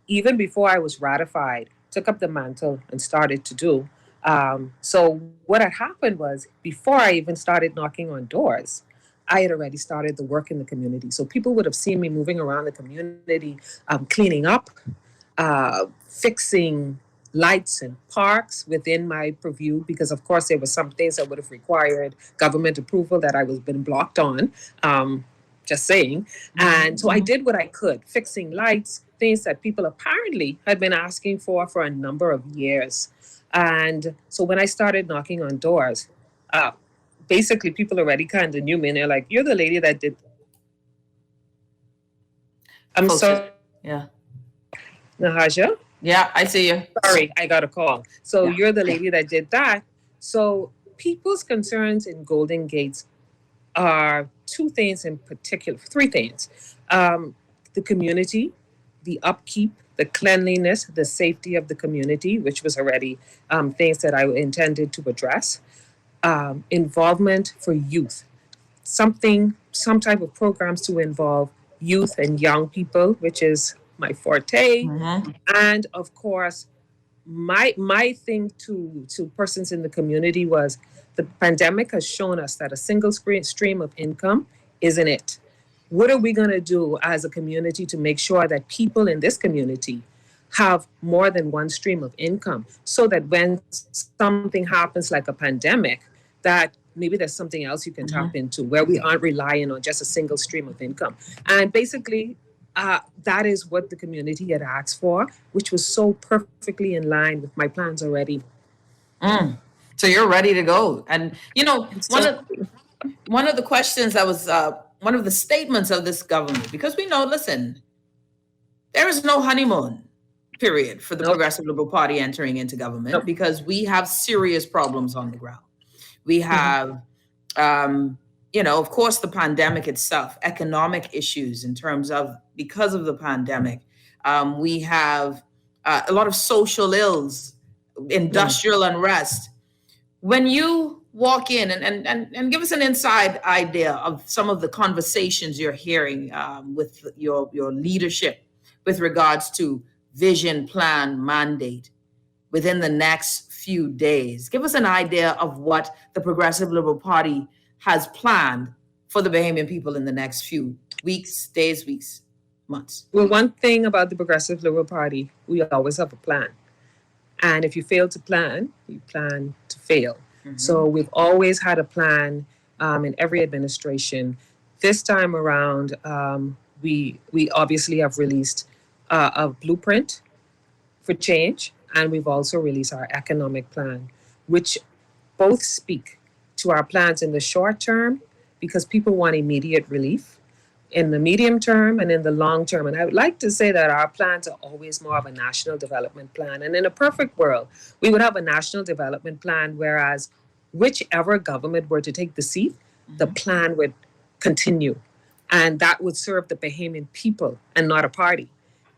even before I was ratified, took up the mantle and started to do. So what had happened was, before I even started knocking on doors, I had already started the work in the community. So people would have seen me moving around the community, cleaning up, fixing lights and parks within my purview, because of course there were some things that would have required government approval that I was been blocked on, just saying. And so I did what I could, fixing lights, things that people apparently had been asking for a number of years. And so when I started knocking on doors, basically people already kind of knew me, and they're like, "You're the lady that did." I'm Folks, sorry, yeah. Nahaja. Yeah, I see you. Sorry, I got a call. So Yeah. you're the lady that did that. So people's concerns in Golden Gates are two things in particular, three things. The community, the upkeep, the cleanliness, the safety of the community, which was already things that I intended to address. Involvement for youth, some type of programs to involve youth and young people, which is my forte. Mm-hmm. And of course, my thing to persons in the community was the pandemic has shown us that a single stream of income isn't it. What are we going to do as a community to make sure that people in this community have more than one stream of income, so that when something happens like a pandemic, that maybe there's something else you can tap into where we aren't relying on just a single stream of income. And basically, that is what the community had asked for, which was so perfectly in line with my plans already. So you're ready to go. And one of the questions that was one of the statements of this government, because we know, listen, there is no honeymoon period for the Progressive Liberal Party entering into government, because we have serious problems on the ground. We have, of course, the pandemic itself, economic issues in terms of, because of the pandemic, we have a lot of social ills, industrial unrest. When you walk in and give us an inside idea of some of the conversations you're hearing with your leadership with regards to vision, plan, mandate within the next few days. Give us an idea of what the Progressive Liberal Party has planned for the Bahamian people in the next few weeks, months. Well, one thing about the Progressive Liberal Party, we always have a plan. And if you fail to plan, you plan to fail. So we've always had a plan in every administration. This time around, we obviously have released a blueprint for change, and we've also released our economic plan, which both speak to our plans in the short term, because people want immediate relief, in the medium term, and in the long term. And I would like to say that our plans are always more of a national development plan. And in a perfect world, we would have a national development plan, whereas whichever government were to take the seat, the plan would continue. And that would serve the Bahamian people and not a party,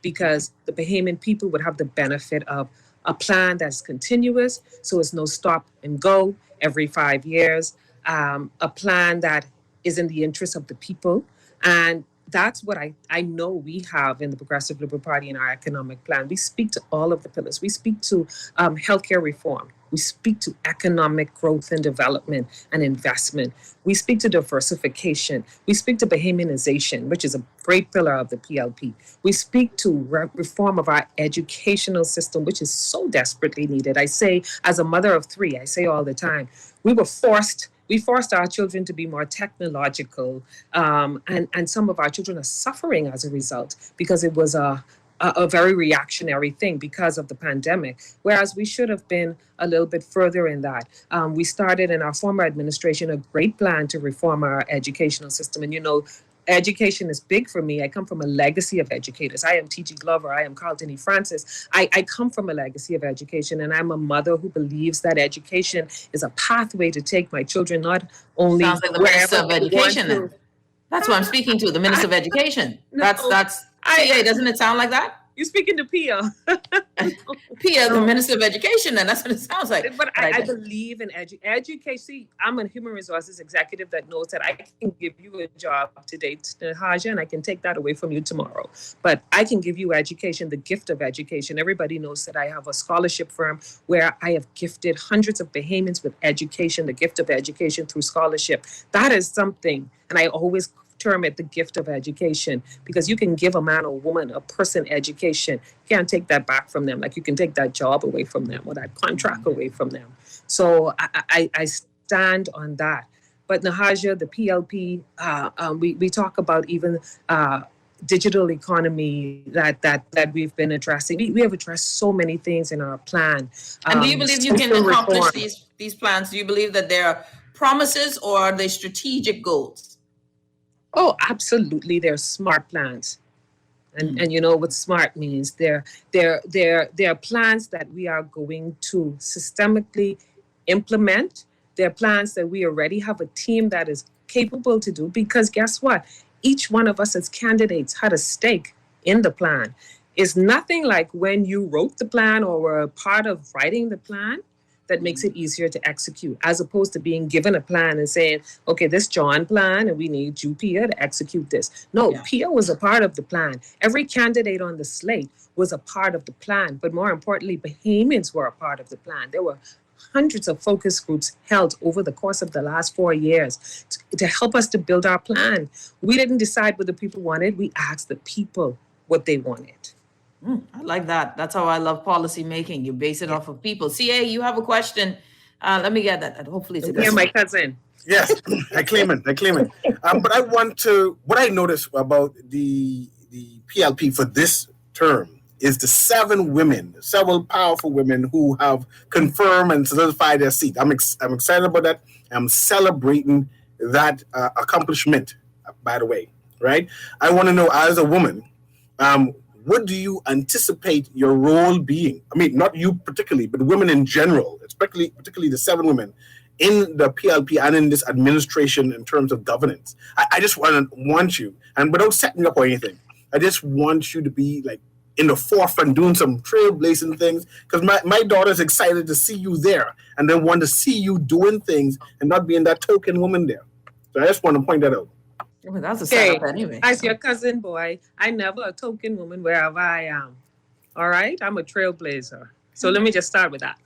because the Bahamian people would have the benefit of a plan that's continuous, so it's no stop and go every 5 years, a plan that is in the interest of the people. And that's what I know we have in the Progressive Liberal Party in our economic plan. We speak to all of the pillars. We speak to healthcare reform. We speak to economic growth and development and investment. We speak to diversification. We speak to Bahamianization, which is a great pillar of the PLP. We speak to reform of our educational system, which is so desperately needed. I say, as a mother of three, I say all the time, we forced our children to be more technological, and some of our children are suffering as a result, because it was a very reactionary thing because of the pandemic, whereas we should have been a little bit further in that. We started in our former administration a great plan to reform our educational system. And education is big for me. I come from a legacy of educators. I am T.G. Glover. I am Carlton E. Francis. I come from a legacy of education, and I'm a mother who believes that education is a pathway to take my children not only Sounds like the Minister of Education. Then. That's what I'm speaking to, the Minister of Education. That's CA, doesn't it sound like that? You're speaking to Pia. Pia, the Minister of Education, and that's what it sounds like. But I believe in education. See, I'm a human resources executive that knows that I can give you a job today, Nahaja, and I can take that away from you tomorrow. But I can give you education, the gift of education. Everybody knows that I have a scholarship firm where I have gifted hundreds of Bahamians with education, the gift of education through scholarship. That is something, and I always term it the gift of education, because you can give a man or woman, a person education. You can't take that back from them, like you can take that job away from them or that contract away from them. So I stand on that. But Nahaja, the PLP, we talk about even digital economy that we've been addressing. We have addressed so many things in our plan. And do you believe you can social accomplish reform. these plans? Do you believe that they're promises or are they strategic goals? Oh, absolutely. They're smart plans. And you know what smart means. They're plans that we are going to systemically implement. They're plans that we already have a team that is capable to do, because guess what? Each one of us as candidates had a stake in the plan. It's nothing like when you wrote the plan or were a part of writing the plan that makes it easier to execute, as opposed to being given a plan and saying, okay, this John plan, and we need you, Pia, to execute this. No, Pia was a part of the plan. Every candidate on the slate was a part of the plan, but more importantly, Bahamians were a part of the plan. There were hundreds of focus groups held over the course of the last 4 years to help us to build our plan. We didn't decide what the people wanted. We asked the people what they wanted. I like that. That's how I love policy making. You base it off of people. CA, you have a question. Let me get that. Hopefully it's a good Yeah, one. my cousin. Yes, I claim it. But I want to, what I noticed about the PLP for this term is the several powerful women who have confirmed and solidified their seat. I'm excited about that. I'm celebrating that accomplishment, by the way, right? I want to know, as a woman, what do you anticipate your role being? I mean, not you particularly, but women in general, particularly the 7 women in the PLP and in this administration in terms of governance. I just want you, and without setting up or anything, I just want you to be like in the forefront doing some trailblazing things, because my daughter's excited to see you there and then want to see you doing things and not being that token woman there. So I just want to point that out. Well, that's a setup anyway. As your cousin boy, I never a token woman wherever I am. All right? I'm a trailblazer. So let me just start with that.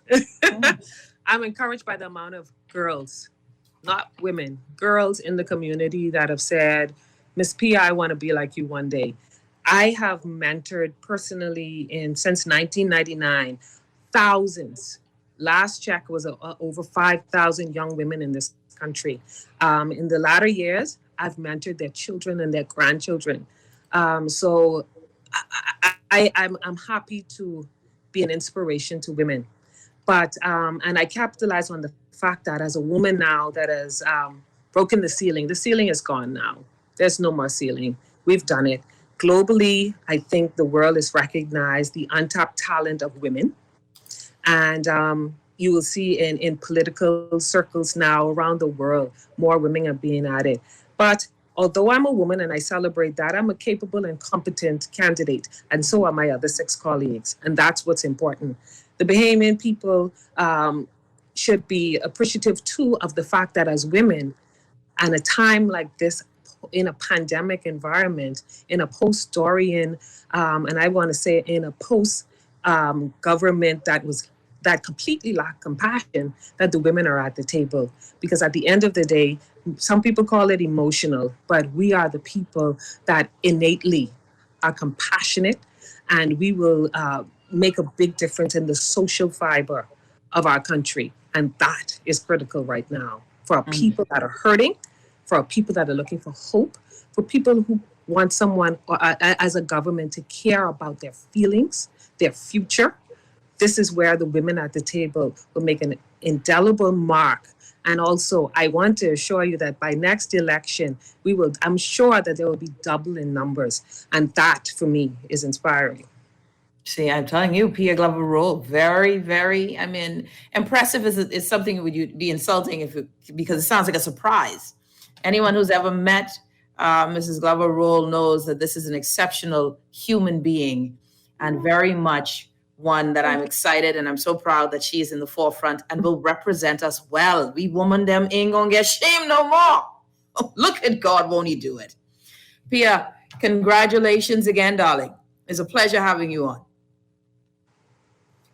I'm encouraged by the amount of girls, not women, girls in the community that have said, Miss Pia, I want to be like you one day. I have mentored personally since 1999, thousands. Last check was over 5,000 young women in this country. In the latter years, I've mentored their children and their grandchildren. So I'm happy to be an inspiration to women. But, and I capitalize on the fact that as a woman now that has broken the ceiling is gone now. There's no more ceiling. We've done it. Globally, I think the world has recognized the untapped talent of women. And you will see in political circles now around the world, more women are being added. But although I'm a woman and I celebrate that, I'm a capable and competent candidate. And so are my other 6 colleagues. And that's what's important. The Bahamian people should be appreciative, too, of the fact that as women, and a time like this, in a pandemic environment, in a post-Dorian, and I want to say in a post-government that completely lacked compassion, that the women are at the table. Because at the end of the day, some people call it emotional, but we are the people that innately are compassionate, and we will make a big difference in the social fiber of our country. And that is critical right now for our people that are hurting, for our people that are looking for hope, for people who want someone as a government to care about their feelings, their future. This is where the women at the table will make an indelible mark. And also, I want to assure you that by next election, I'm sure that there will be double in numbers. And that, for me, is inspiring. See, I'm telling you, Pia Glover role, very, very, impressive is something would you be insulting because it sounds like a surprise. Anyone who's ever met Mrs. Glover Roll knows that this is an exceptional human being and very much one that I'm excited and I'm so proud that she is in the forefront and will represent us well. We women them ain't gonna get shamed no more. Oh, look at God, won't he do it? Pia, congratulations again, darling. It's a pleasure having you on.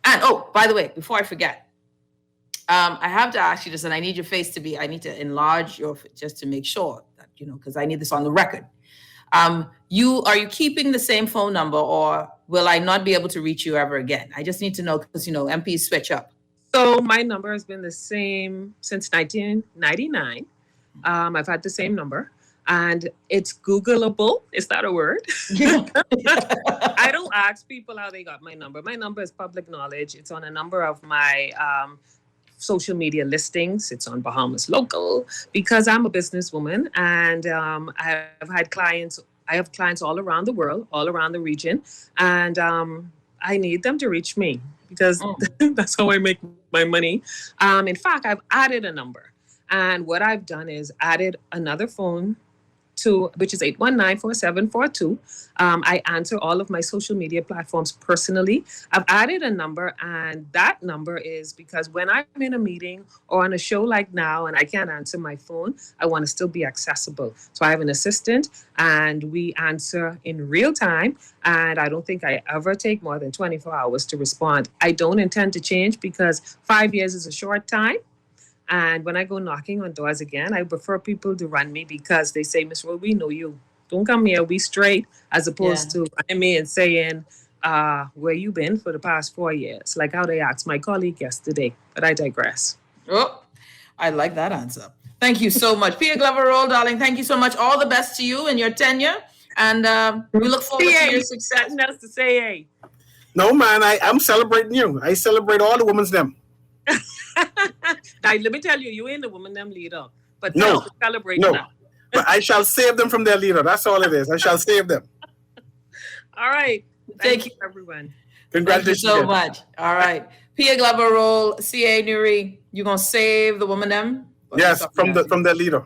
And by the way, before I forget, I have to ask you this, and I need your face I need to enlarge your, just to make sure that, because I need this on the record. Are you keeping the same phone number, or will I not be able to reach you ever again? I just need to know because, MPs switch up. So my number has been the same since 1999. I've had the same number. and it's Googleable. Is that a word? I don't ask people how they got my number. My number is public knowledge. It's on a number of my social media listings. It's on Bahamas Local because I'm a businesswoman, and I have clients all around the world, all around the region, and I need them to reach me because that's how I make my money. In fact, I've added a number, and what I've done is added another phone which is 819-4742. I answer all of my social media platforms personally. I've added a number, and that number is because when I'm in a meeting or on a show like now and I can't answer my phone, I want to still be accessible. So I have an assistant, and we answer in real time, and I don't think I ever take more than 24 hours to respond. I don't intend to change because 5 years is a short time. And when I go knocking on doors again, I prefer people to run me because they say, Miss Rowe, we know you. Don't come here, we straight, as opposed to me and saying, where you been for the past 4 years? Like how they asked my colleague yesterday, but I digress. Oh, I like that answer. Thank you so much. Pia Glover Roll, darling, thank you so much. All the best to you in your tenure. And we look forward to your success. Nothing else to say, No, man, I'm celebrating you. I celebrate all the women's them. Now, let me tell you, you ain't the woman them leader. But no, celebrate no. now. But I shall save them from their leader. That's all it is. I shall save them. All right. Thank you, everyone. Congratulations. Thank you so much. All right. Pia Glover Roll, CA Nuri, you going to save the woman them? Yes, from their leader.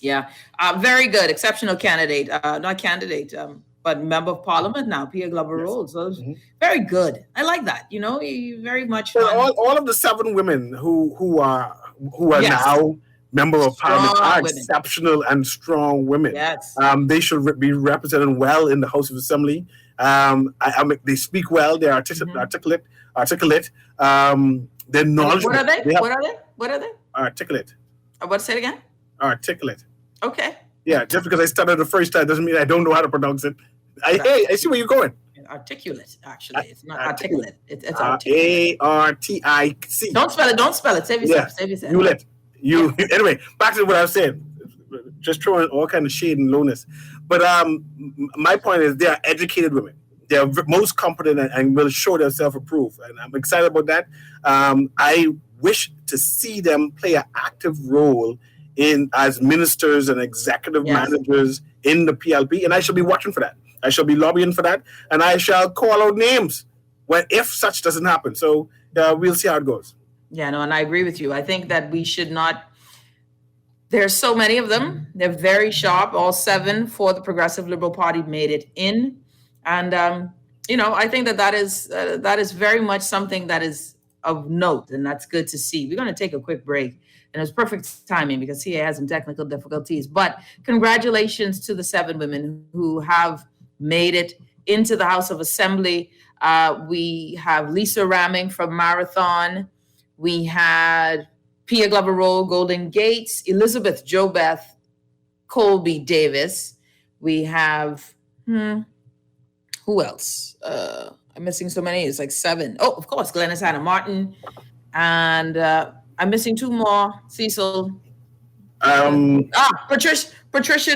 Yeah. Very good. Exceptional candidate. Not candidate, but member of parliament now, Pia Glover Roll. So very good. I like that. You know, very much fun. Well, all of the 7 women who are now member of parliament are exceptional and strong women. Yes. They should be represented well in the House of Assembly. They speak well. They're articulate. They're knowledgeable. What are they? Articulate. What? Say it again. Articulate. Okay. Yeah, just because I stuttered the first time doesn't mean I don't know how to pronounce it. I see where you're going. Articulate, actually. It's not articulate. It's articulate. ARTIC. Don't spell it. Save yourself. Save yourself. Anyway, back to what I was saying. Just throwing all kind of shade and lowness. But my point is they are educated women. They are most competent and will show themselves approved. And I'm excited about that. I wish to see them play an active role as ministers and executive managers in the PLP, and I shall be watching for that. I shall be lobbying for that, and I shall call out names if such doesn't happen. So we'll see how it goes. Yeah, no, and I agree with you. I think that we should not. There's so many of them. They're very sharp. All 7 for the Progressive Liberal Party made it in, and I think that is very much something that is of note, and that's good to see. We're going to take a quick break. And it was perfect timing because he has some technical difficulties. But congratulations to the 7 women who have made it into the House of Assembly. We have Lisa Ramming from Marathon. We had Pia Glover Roll, Golden Gates, Elizabeth Jobeth, Colby Davis. We have, who else? I'm missing so many. It's like 7. Oh, of course, Glennis Hannah Martin. And I'm missing 2 more. Cecil. Patricia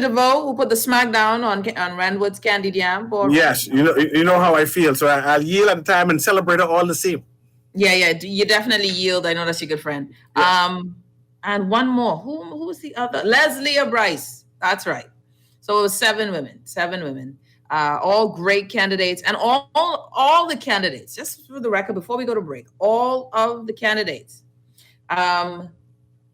DeVoe, who put the smackdown on Randwood's Candied Yam. Yes, you know how I feel. So I'll yield at the time and celebrate it all the same. Yeah, you definitely yield. I know that's your good friend. Yes. And one more. Who was the other? Leslie Bryce. That's right. So it was 7 women. All great candidates, and all the candidates. Just for the record, before we go to break, all of the candidates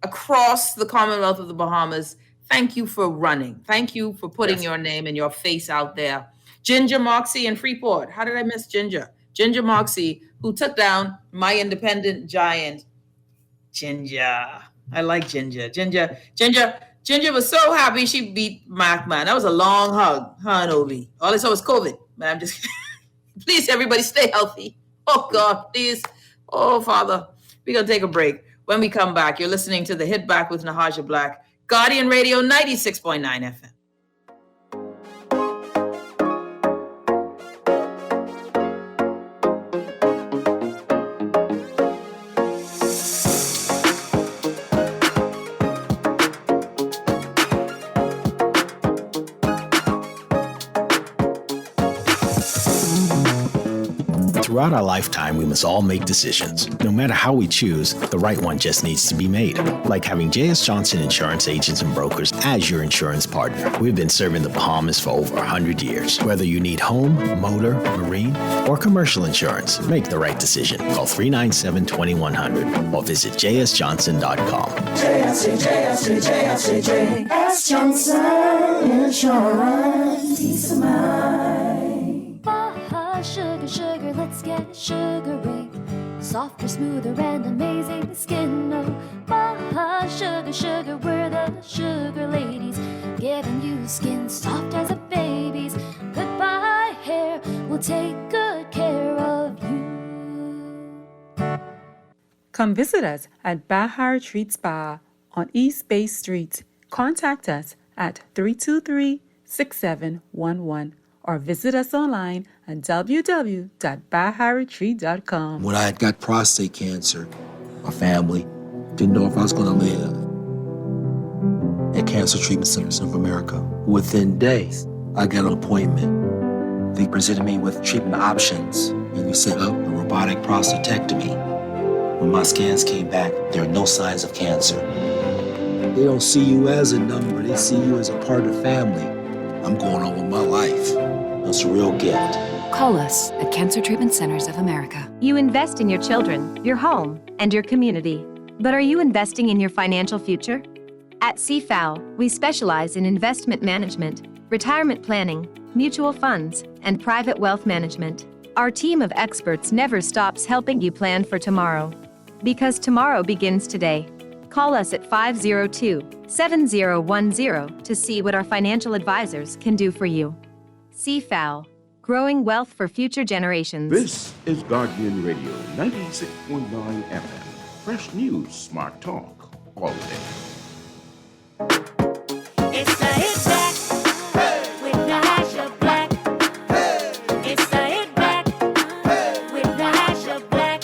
across the Commonwealth of the Bahamas, thank you for running. Thank you for putting your name and your face out there. Ginger Moxie in Freeport. How did I miss Ginger? Ginger Moxie, who took down my independent giant, Ginger. I like Ginger. Ginger was so happy she beat Mac, man. That was a long hug, huh, Novi? All I saw was COVID. Man, I'm just please, everybody, stay healthy. Oh, God, please. Oh, Father. We're going to take a break. When we come back, you're listening to The Hit Back with Nahaja Black, Guardian Radio 96.9 FM. Throughout our lifetime, we must all make decisions. No matter how we choose, the right one just needs to be made. Like having J.S. Johnson Insurance Agents and Brokers as your insurance partner. We've been serving the Bahamas for over 100 years. Whether you need home, motor, marine, or commercial insurance, make the right decision. Call 397-2100 or visit jsjohnson.com. J.S. Johnson Insurance. Peace of mind. Baja sugar, sugar, let's get sugary. Softer, smoother, and amazing skin. Oh, Baja sugar, sugar, we're the sugar ladies. Giving you skin soft as a baby's. Goodbye hair, we'll take good care of you. Come visit us at Baja Retreat Spa on East Bay Street. Contact us at 323-6711 or visit us online at www.baharetreat.com. When I had got prostate cancer, my family didn't know if I was going to live. At Cancer Treatment Centers of America, within days, I got an appointment. They presented me with treatment options, and we set up a robotic prostatectomy. When my scans came back, there are no signs of cancer. They don't see you as a number, they see you as a part of the family. I'm going on with my life. It's a real gift. Call us at Cancer Treatment Centers of America. You invest in your children, your home, and your community. But are you investing in your financial future? At CFAL, we specialize in investment management, retirement planning, mutual funds, and private wealth management. Our team of experts never stops helping you plan for tomorrow. Because tomorrow begins today. Call us at 502-7010 to see what our financial advisors can do for you. CFAL, growing wealth for future generations. This is Guardian Radio 96.9 FM. Fresh news, smart talk, all day. It's the Hit Back with Nahaja Black. It's the Hit Back with Nahaja Black.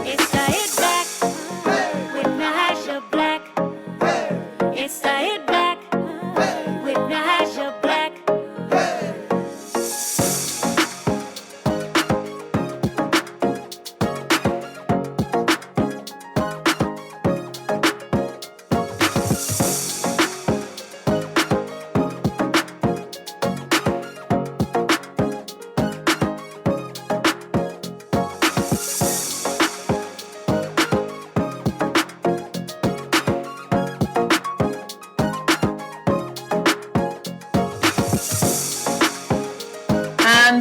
It's the Hit Back with Nahaja Black. It's the Hit Back with Nahaja Black.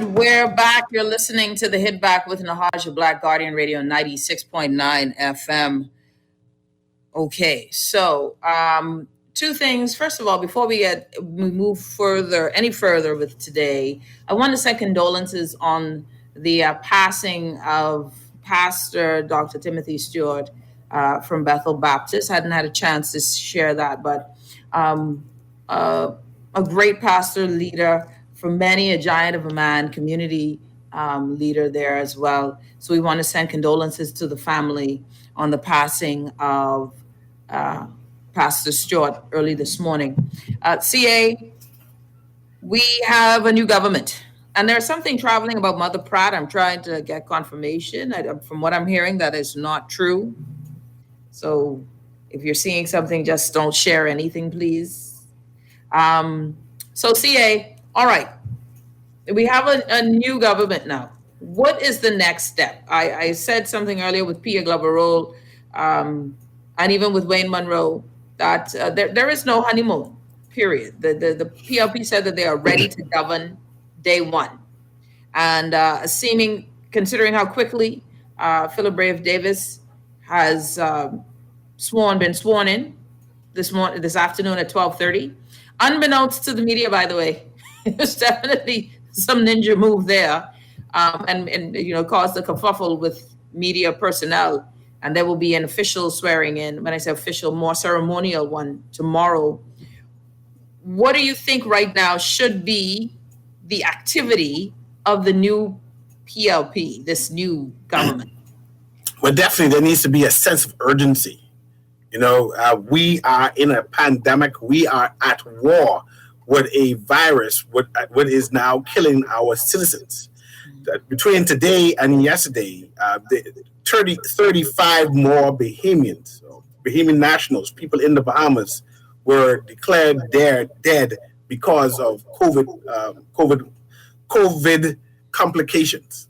We're back. You're listening to the Hit Back with Nahaja Black, Guardian Radio 96.9 FM. Okay, so two things. First of all, before we move any further with today, I want to send condolences on the passing of Pastor Dr. Timothy Stewart from Bethel Baptist. I hadn't had a chance to share that, but a great pastor, leader, for many, a giant of a man, community leader there as well. So we want to send condolences to the family on the passing of Pastor Stewart early this morning. CA, we have a new government. And there's something traveling about Mother Pratt. I'm trying to get confirmation. From what I'm hearing, that is not true. So if you're seeing something, just don't share anything, please. So CA, all right, we have a new government now. What is the next step? I said something earlier with Pia Glover-Roll and even with Wayne Monroe that there is no honeymoon, period. The PLP said that they are ready to govern day one. And considering how quickly Philip Brave Davis has been sworn in this afternoon at 12:30, unbeknownst to the media, by the way. There's definitely some ninja move there, and caused a kerfuffle with media personnel. And there will be an official swearing in. When I say official, more ceremonial one tomorrow. What do you think right now should be the activity of the new PLP, this new government? Well, definitely there needs to be a sense of urgency. We are in a pandemic. We are at war with a virus, what is now killing our citizens. between today and yesterday, 35 more Bahamians, Bahamian nationals, people in the Bahamas, were declared dead because of COVID complications.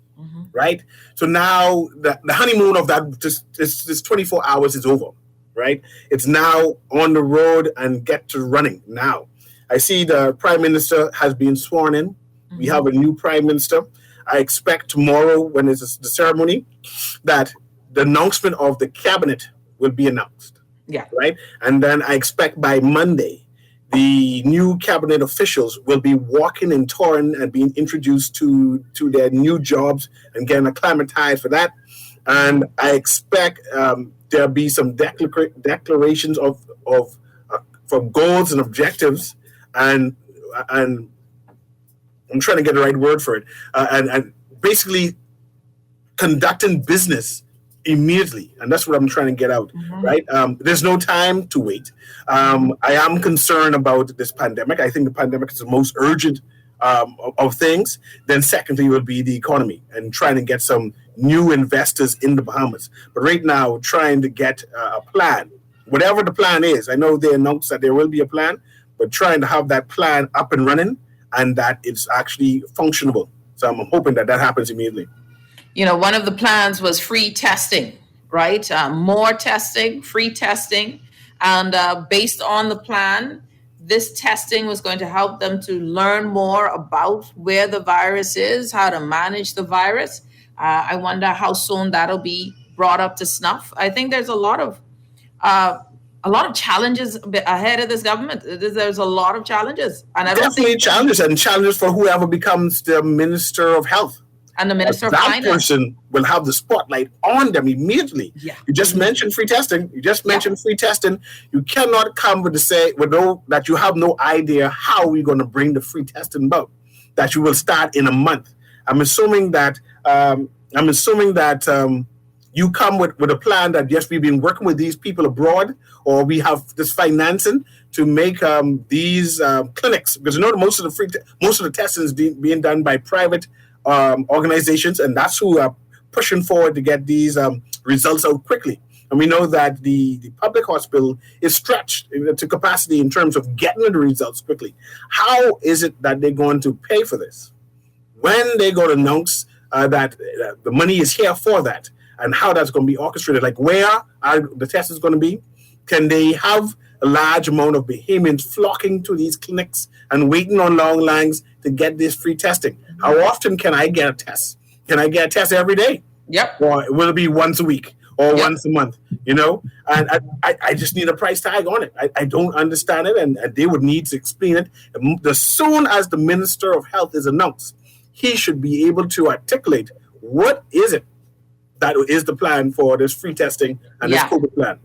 Right? So now the honeymoon of that, this 24 hours is over, right? It's now on the road and get to running now. I see the Prime Minister has been sworn in. We have a new Prime Minister. I expect tomorrow, when it's the ceremony, that the announcement of the cabinet will be announced. Yeah. Right? And then I expect by Monday, the new cabinet officials will be walking and touring and being introduced to their new jobs and getting acclimatized for that. And I expect there'll be some declarations of goals and objectives, and I'm trying to get the right word for it, and basically conducting business immediately, and that's what I'm trying to get out. Right? There's no time to wait. I am concerned about this pandemic. I think the pandemic is the most urgent of things. Then secondly will be the economy and trying to get some new investors in the Bahamas. But right now, trying to get a plan, whatever the plan is. I know they announced that there will be a plan, but trying to have that plan up and running and that it's actually functionable. So I'm hoping that happens immediately. One of the plans was free testing, right? More testing, free testing. And based on the plan, this testing was going to help them to learn more about where the virus is, how to manage the virus. I wonder how soon that'll be brought up to snuff. I think there's a lot of challenges ahead of this government. There's a lot of challenges. And I don't Definitely challenges for whoever becomes the Minister of Health. And the Minister of Finance. That person will have the spotlight on them immediately. Yeah. You just mentioned free testing. You cannot come with that you have no idea how we're going to bring the free testing about. That you will start in a month. I'm assuming that you come with a plan that yes, we've been working with these people abroad, or we have this financing to make these clinics, because most of the testing is being done by private organizations, and that's who are pushing forward to get these results out quickly. And we know that the public hospital is stretched to capacity in terms of getting the results quickly. How is it that they're going to pay for this? When they go to announce that the money is here for that, and how that's going to be orchestrated, like where are the tests going to be? Can they have a large amount of Bahamians flocking to these clinics and waiting on long lines to get this free testing? How often can I get a test? Can I get a test every day? Yep. Or will it be once a week or once a month? And I just need a price tag on it. I don't understand it, and they would need to explain it. As soon as the Minister of Health is announced, he should be able to articulate what is it that is the plan for this free testing and this COVID plan.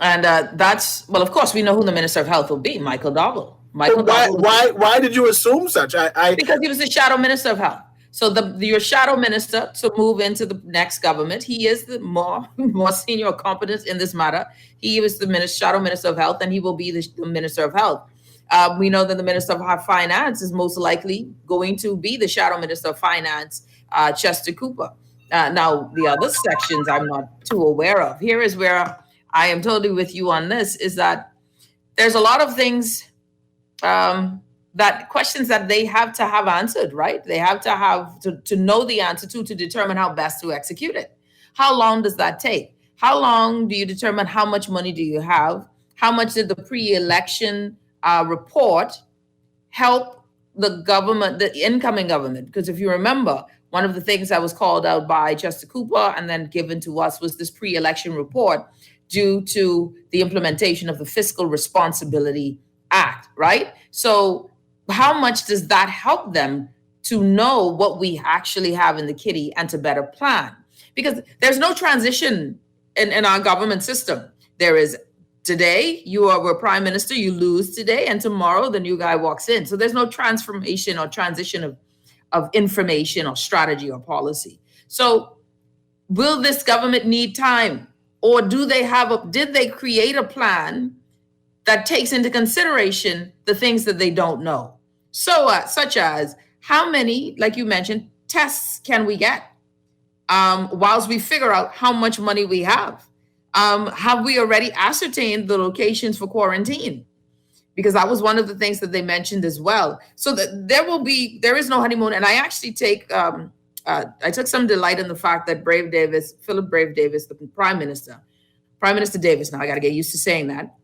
And of course, we know who the Minister of Health will be, Michael Dowell. Why did you assume such? Because he was the shadow Minister of Health. So your shadow minister to move into the next government, he is the more senior competent in this matter. He was the shadow Minister of Health, and he will be the Minister of Health. We know that the Minister of Finance is most likely going to be the shadow Minister of Finance, Chester Cooper. Now, the other sections I'm not too aware of. Here is where I am totally with you on this, is that there's a lot of things, that questions that they have to have answered, right? They have to have to know the answer to determine how best to execute it. How long does that take? How long do you determine how much money do you have? How much did the pre-election report help the government, the incoming government? Because if you remember, one of the things that was called out by Chester Cooper and then given to us was this pre-election report due to the implementation of the Fiscal Responsibility Act, right? So how much does that help them to know what we actually have in the kitty and to better plan? Because there's no transition in our government system. There is today, you are a prime minister, you lose today, and tomorrow the new guy walks in. So there's no transformation or transition of information or strategy or policy. So will this government need time? Or did they create a plan that takes into consideration the things that they don't know? So such as how many, like you mentioned, tests can we get whilst we figure out how much money we have? Have we already ascertained the locations for quarantine? Because that was one of the things that they mentioned as well. So that there is no honeymoon. And I actually I took some delight in the fact that Philip Brave Davis, the Prime Minister Davis, now I got to get used to saying that,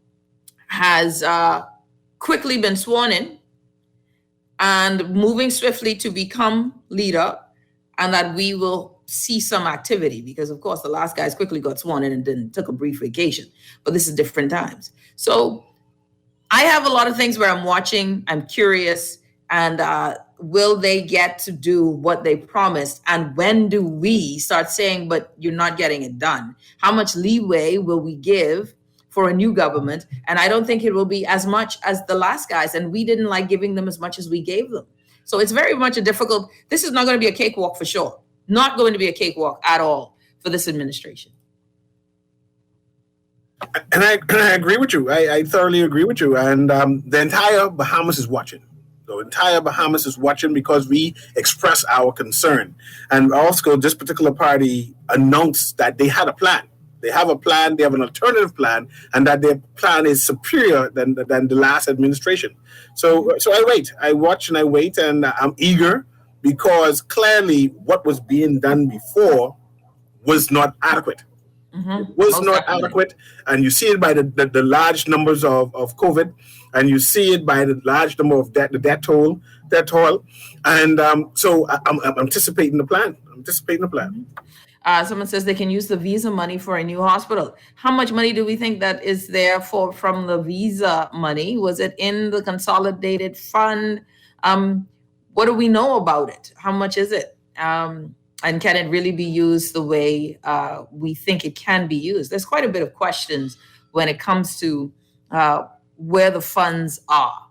has quickly been sworn in and moving swiftly to become leader, and that we will see some activity, because of course the last guys quickly got sworn in and then took a brief vacation, but this is different times. So I have a lot of things where I'm watching, I'm curious, and will they get to do what they promised? And when do we start saying, but you're not getting it done? How much leeway will we give for a new government? And I don't think it will be as much as the last guys. And we didn't like giving them as much as we gave them. So it's very much this is not going to be a cakewalk for sure. Not going to be a cakewalk at all for this administration. And I agree with you. I thoroughly agree with you. And the entire Bahamas is watching. The entire Bahamas is watching because we express our concern. And also, this particular party announced that they had a plan. They have a plan. They have an alternative plan, and that their plan is superior than the last administration. So I watch and I wait, and I'm eager because clearly what was being done before was not adequate. It was not adequate, and you see it by the large numbers of COVID, and you see it by the large number of the death toll, and so I'm anticipating the plan. Someone says they can use the visa money for a new hospital. How much money do we think that is there from the visa money? Was it in the consolidated fund? What do we know about it? How much is it? And can it really be used the way we think it can be used? There's quite a bit of questions when it comes to where the funds are.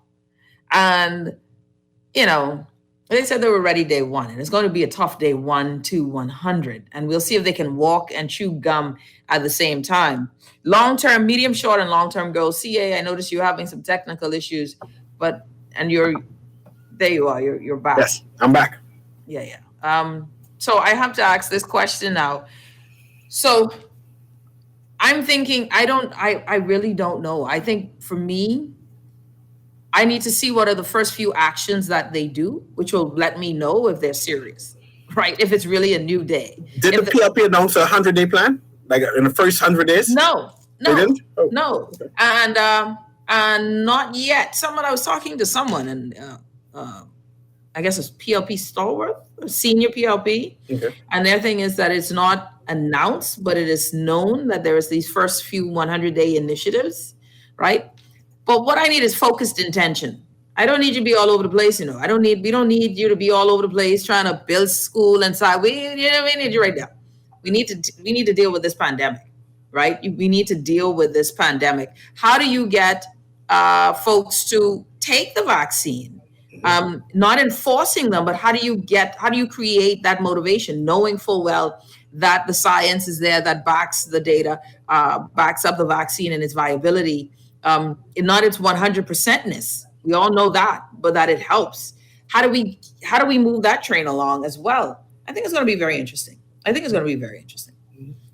And, they said they were ready day one, and it's going to be a tough day 1 to 100. And we'll see if they can walk and chew gum at the same time. Long-term, medium, short, and long-term goals. CA, I noticed you're having some technical issues, there you are, you're back. Yes, I'm back. Yeah. So I have to ask this question now. So I'm thinking, I really don't know. I think for me, I need to see what are the first few actions that they do, which will let me know if they're serious, right? If it's really a new day. Did the PLP announce a 100-day plan, like in the first 100 days? No. They didn't? Oh. No. Okay. And not yet. I was talking to someone, and I guess it's PLP stalwart, senior PLP. Okay. And their thing is that it's not announced, but it is known that there is these first few 100-day initiatives, right? But what I need is focused intention. I don't need you to be all over the place, We don't need you to be all over the place trying to build school inside. We need you right now. We need to deal with this pandemic, right? We need to deal with this pandemic. How do you get folks to take the vaccine? Not enforcing them, but how do you create that motivation, knowing full well that the science is there, that backs the data, backs up the vaccine and its viability, not its 100%ness. We all know that, but that it helps. How do we move that train along as well? I think it's going to be very interesting.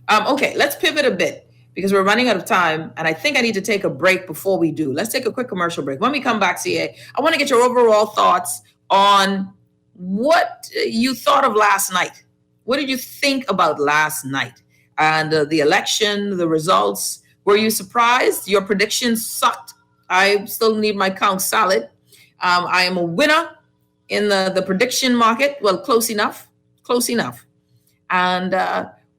Okay, let's pivot a bit because we're running out of time, and I think I need to take a break before we do. Let's take a quick commercial break. When we come back, CA, I want to get your overall thoughts on what you thought of last night. What did you think about last night and the election, the results? Were you surprised? Your predictions sucked. I still need my count salad. I am a winner in the prediction market. Well, close enough. And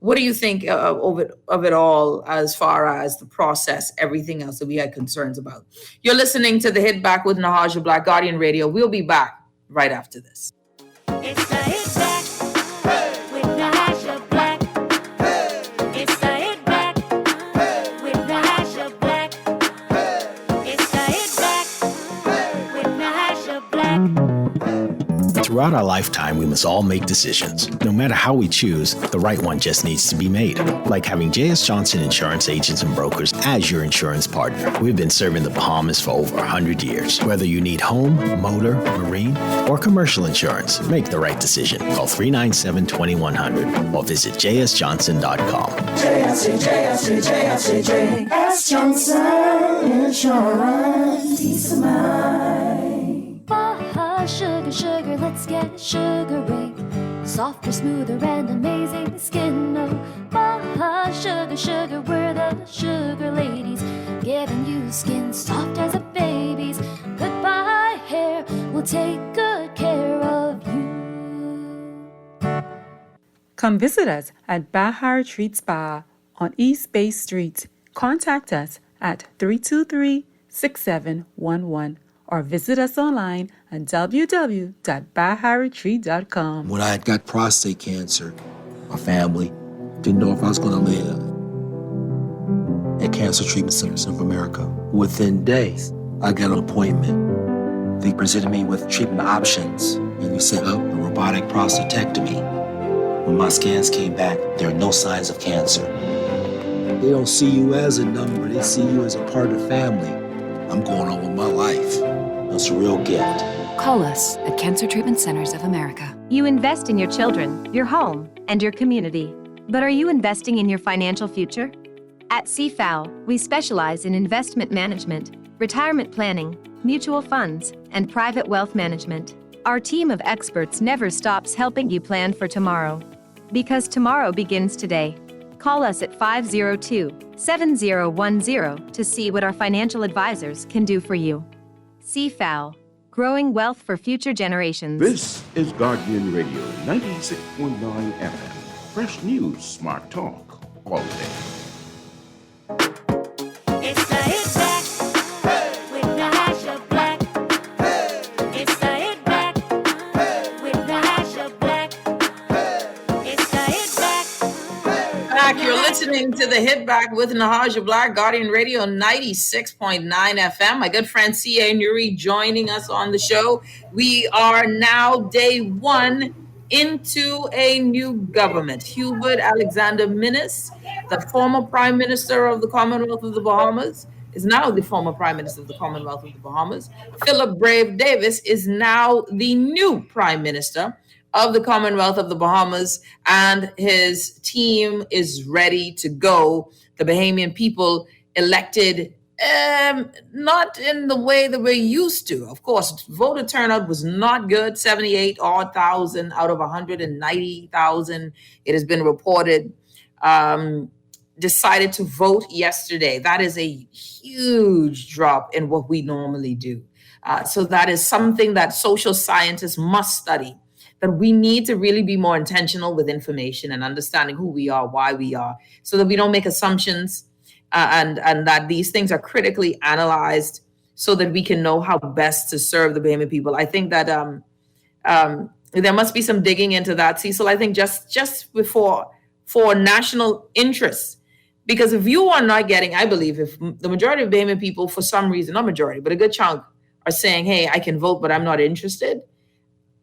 what do you think of it all as far as the process, everything else that we had concerns about? You're listening to The Hit Back with Nahaja Black, Guardian Radio. We'll be back right after this. It's the Hit Back with Nahaja Black. It's the Hit Back with Nahaja Black. It's the Hit Back with Nahaja Black. Throughout our lifetime, we must all make decisions. No matter how we choose, the right one just needs to be made. Like having J.S. Johnson Insurance Agents and Brokers as your insurance partner. We've been serving the Bahamas for over 100 years. Whether you need home, motor, marine, or commercial insurance, make the right decision. Call 397-2100 or visit jsjohnson.com. J.S. Johnson Insurance. Peace of mind. Baja sugar, sugar, let's get a sugar ring. Softer, smoother, and amazing skin. No, Baja sugar, sugar, we're the sugar ladies, giving you skin soft as a baby's. Goodbye hair, we'll take good care of you. Come visit us at Bahar Retreat Spa on East Bay Street. Contact us at 323-6711 or visit us online at www.baharetreat.com. When I had got prostate cancer, my family didn't know if I was going to live. At Cancer Treatment Centers of America, within days, I got an appointment. They presented me with treatment options, and we set up a robotic prostatectomy. When my scans came back, there are no signs of cancer. They don't see you as a number, they see you as a part of the family. I'm going on with my life. It's a real gift. Call us at Cancer Treatment Centers of America. You invest in your children, your home, and your community. But are you investing in your financial future? At CFAL, we specialize in investment management, retirement planning, mutual funds, and private wealth management. Our team of experts never stops helping you plan for tomorrow. Because tomorrow begins today. Call us at 502-7010 to see what our financial advisors can do for you. CFAL, growing wealth for future generations. This is Guardian Radio 96.9 FM. Fresh news, smart talk, all day. It's the Hit Back with Nahaja Black. It's the Hit Back with Nahaja Black. It's the Hit Back. You're listening to the Hit Back with Nahaja Black, Guardian Radio 96.9 FM. My good friend C.A. Nuri joining us on the show. We are now day one into a new government. Hubert Alexander Minnis, the former Prime Minister of the Commonwealth of the Bahamas, is now the former Prime Minister of the Commonwealth of the Bahamas. Philip Brave Davis is now the new Prime Minister of the Commonwealth of the Bahamas, and his team is ready to go. The Bahamian people elected not in the way that we're used to. Of course, voter turnout was not good, 78,000 out of 190,000. It has been reported, decided to vote yesterday. That is a huge drop in what we normally do. So that is something that social scientists must study, that we need to really be more intentional with information and understanding who we are, why we are, so that we don't make assumptions, and that these things are critically analyzed so that we can know how best to serve the Bahamian people. I think that there must be some digging into that, Cecil. I think just before for national interests, because if you are not getting, I believe if the majority of Bahamian people, for some reason, not majority, but a good chunk, are saying, hey, I can vote, but I'm not interested,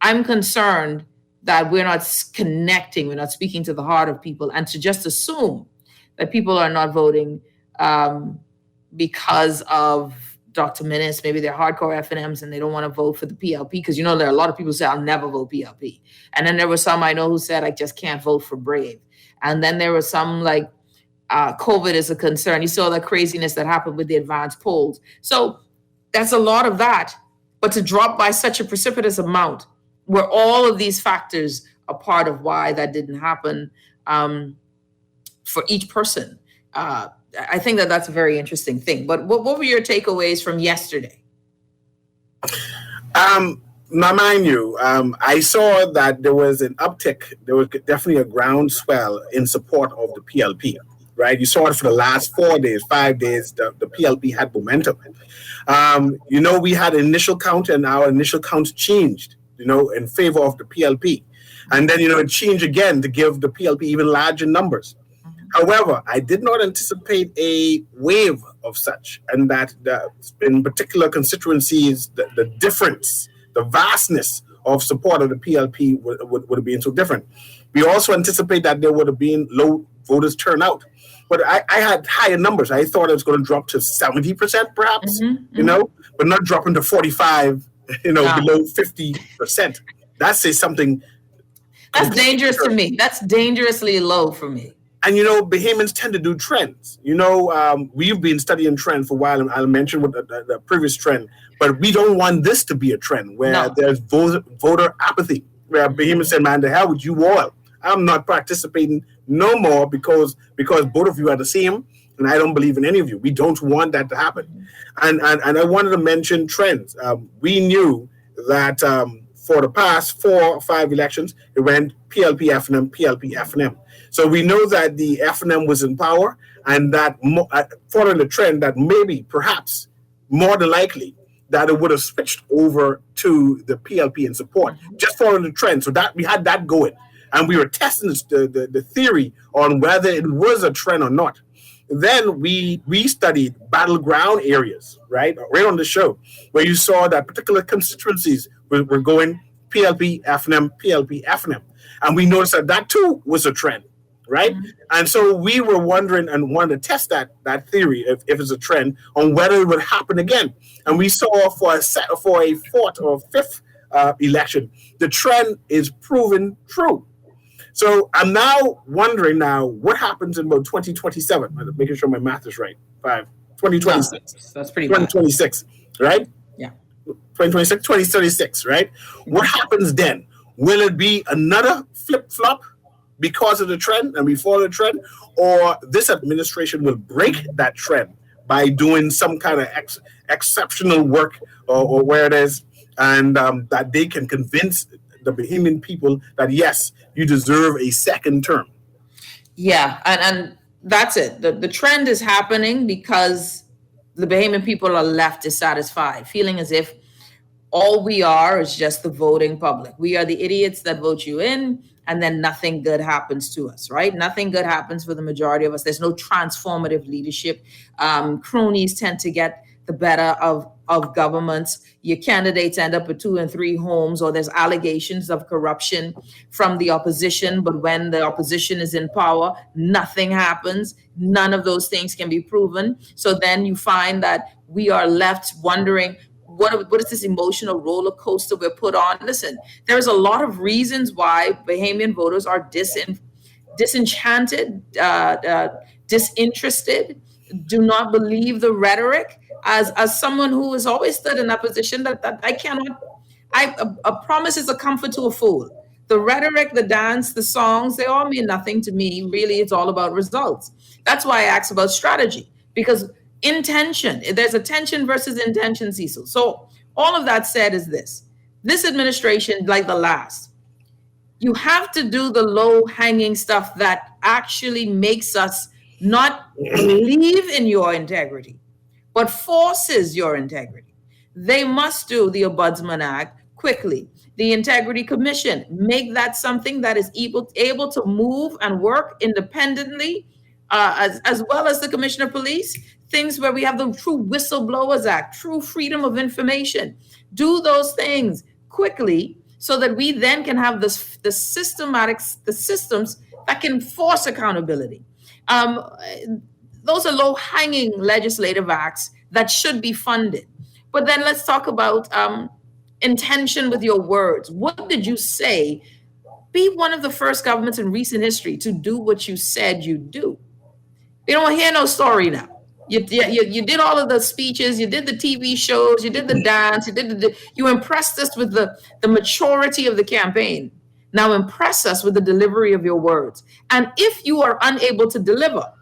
I'm concerned that we're not connecting, we're not speaking to the heart of people, and to just assume that people are not voting because of Dr. Minnis. Maybe they're hardcore FNMs and they don't want to vote for the PLP, because there are a lot of people who say, I'll never vote PLP. And then there were some I know who said, I just can't vote for Brave. And then there were some like COVID is a concern. You saw the craziness that happened with the advanced polls. So that's a lot of that. But to drop by such a precipitous amount, where all of these factors are part of why that didn't happen for each person. I think that that's a very interesting thing. But what were your takeaways from yesterday? Now, mind you, I saw that there was an uptick. There was definitely a groundswell in support of the PLP, right? You saw it for the last 4 days, 5 days, the PLP had momentum. We had an initial count, and our initial count changed, in favor of the PLP. And then, it changed again to give the PLP even larger numbers. However, I did not anticipate a wave of such, and that in particular constituencies, the difference, the vastness of support of the PLP would have been so different. We also anticipate that there would have been low voters turnout. But I had higher numbers. I thought it was going to drop to 70%, perhaps, but not dropping to 45, below 50%. That says something. That's dangerous to me. That's dangerously low for me. And, Bahamians tend to do trends. We've been studying trend for a while, and I'll mention what the previous trend. But we don't want this to be a trend where there's voter apathy, where Bahamians say, man, the hell with you all. I'm not participating no more because both of you are the same, and I don't believe in any of you. We don't want that to happen. And I wanted to mention trends. We knew that for the past 4 or 5 elections, it went PLP, FNM, PLP, FNM. So we know that the FNM was in power, and that following the trend that maybe, perhaps, more than likely, that it would have switched over to the PLP in support, just following the trend. So that we had that going. And we were testing the theory on whether it was a trend or not. Then we studied battleground areas, right on the show, where you saw that particular constituencies were going PLP, FNM, PLP, FNM. And we noticed that too was a trend, right? And so we were wondering and wanted to test that theory, if it's a trend, on whether it would happen again. And we saw for a 4th or 5th election, the trend is proven true. So I'm now wondering what happens in about 2027. I'm making sure my math is right. 2026. That's pretty 2026, right? Yeah. 2026, 2036, right? What happens then? Will it be another flip-flop because of the trend and we follow the trend? Or this administration will break that trend by doing some kind of exceptional work or where it is, and that they can convince the Bahamian people that, yes, you deserve a second term. Yeah, and that's it. The trend is happening because the Bahamian people are left dissatisfied, feeling as if all we are is just the voting public. We are the idiots that vote you in, and then nothing good happens to us, right? Nothing good happens for the majority of us. There's no transformative leadership. Cronies tend to get the better of governments. Your candidates end up with 2 and 3 homes, or there's allegations of corruption from the opposition. But when the opposition is in power, nothing happens. None of those things can be proven. So then you find that we are left wondering, what is this emotional roller coaster we're put on? Listen, there's a lot of reasons why Bahamian voters are disenchanted, disinterested, do not believe the rhetoric. As someone who has always stood in that position, that I cannot, a promise is a comfort to a fool. The rhetoric, the dance, the songs, they all mean nothing to me. Really, it's all about results. That's why I asked about strategy, because intention, there's attention versus intention, Cecil. So all of that said is this administration, like the last, you have to do the low-hanging stuff that actually makes us not believe in your integrity, but forces your integrity. They must do the Ombudsman Act quickly. The Integrity Commission, make that something that is able to move and work independently, as well as the Commissioner of Police, things where we have the true Whistleblowers Act, true freedom of information. Do those things quickly so that we then can have the systems that can force accountability. Those are low-hanging legislative acts that should be funded. But then let's talk about intention with your words. What did you say? Be one of the first governments in recent history to do what you said you'd do. We don't hear no story now. You did all of the speeches, you did the TV shows, you did the dance, you impressed us with the maturity of the campaign. Now impress us with the delivery of your words. And if you are unable to deliver,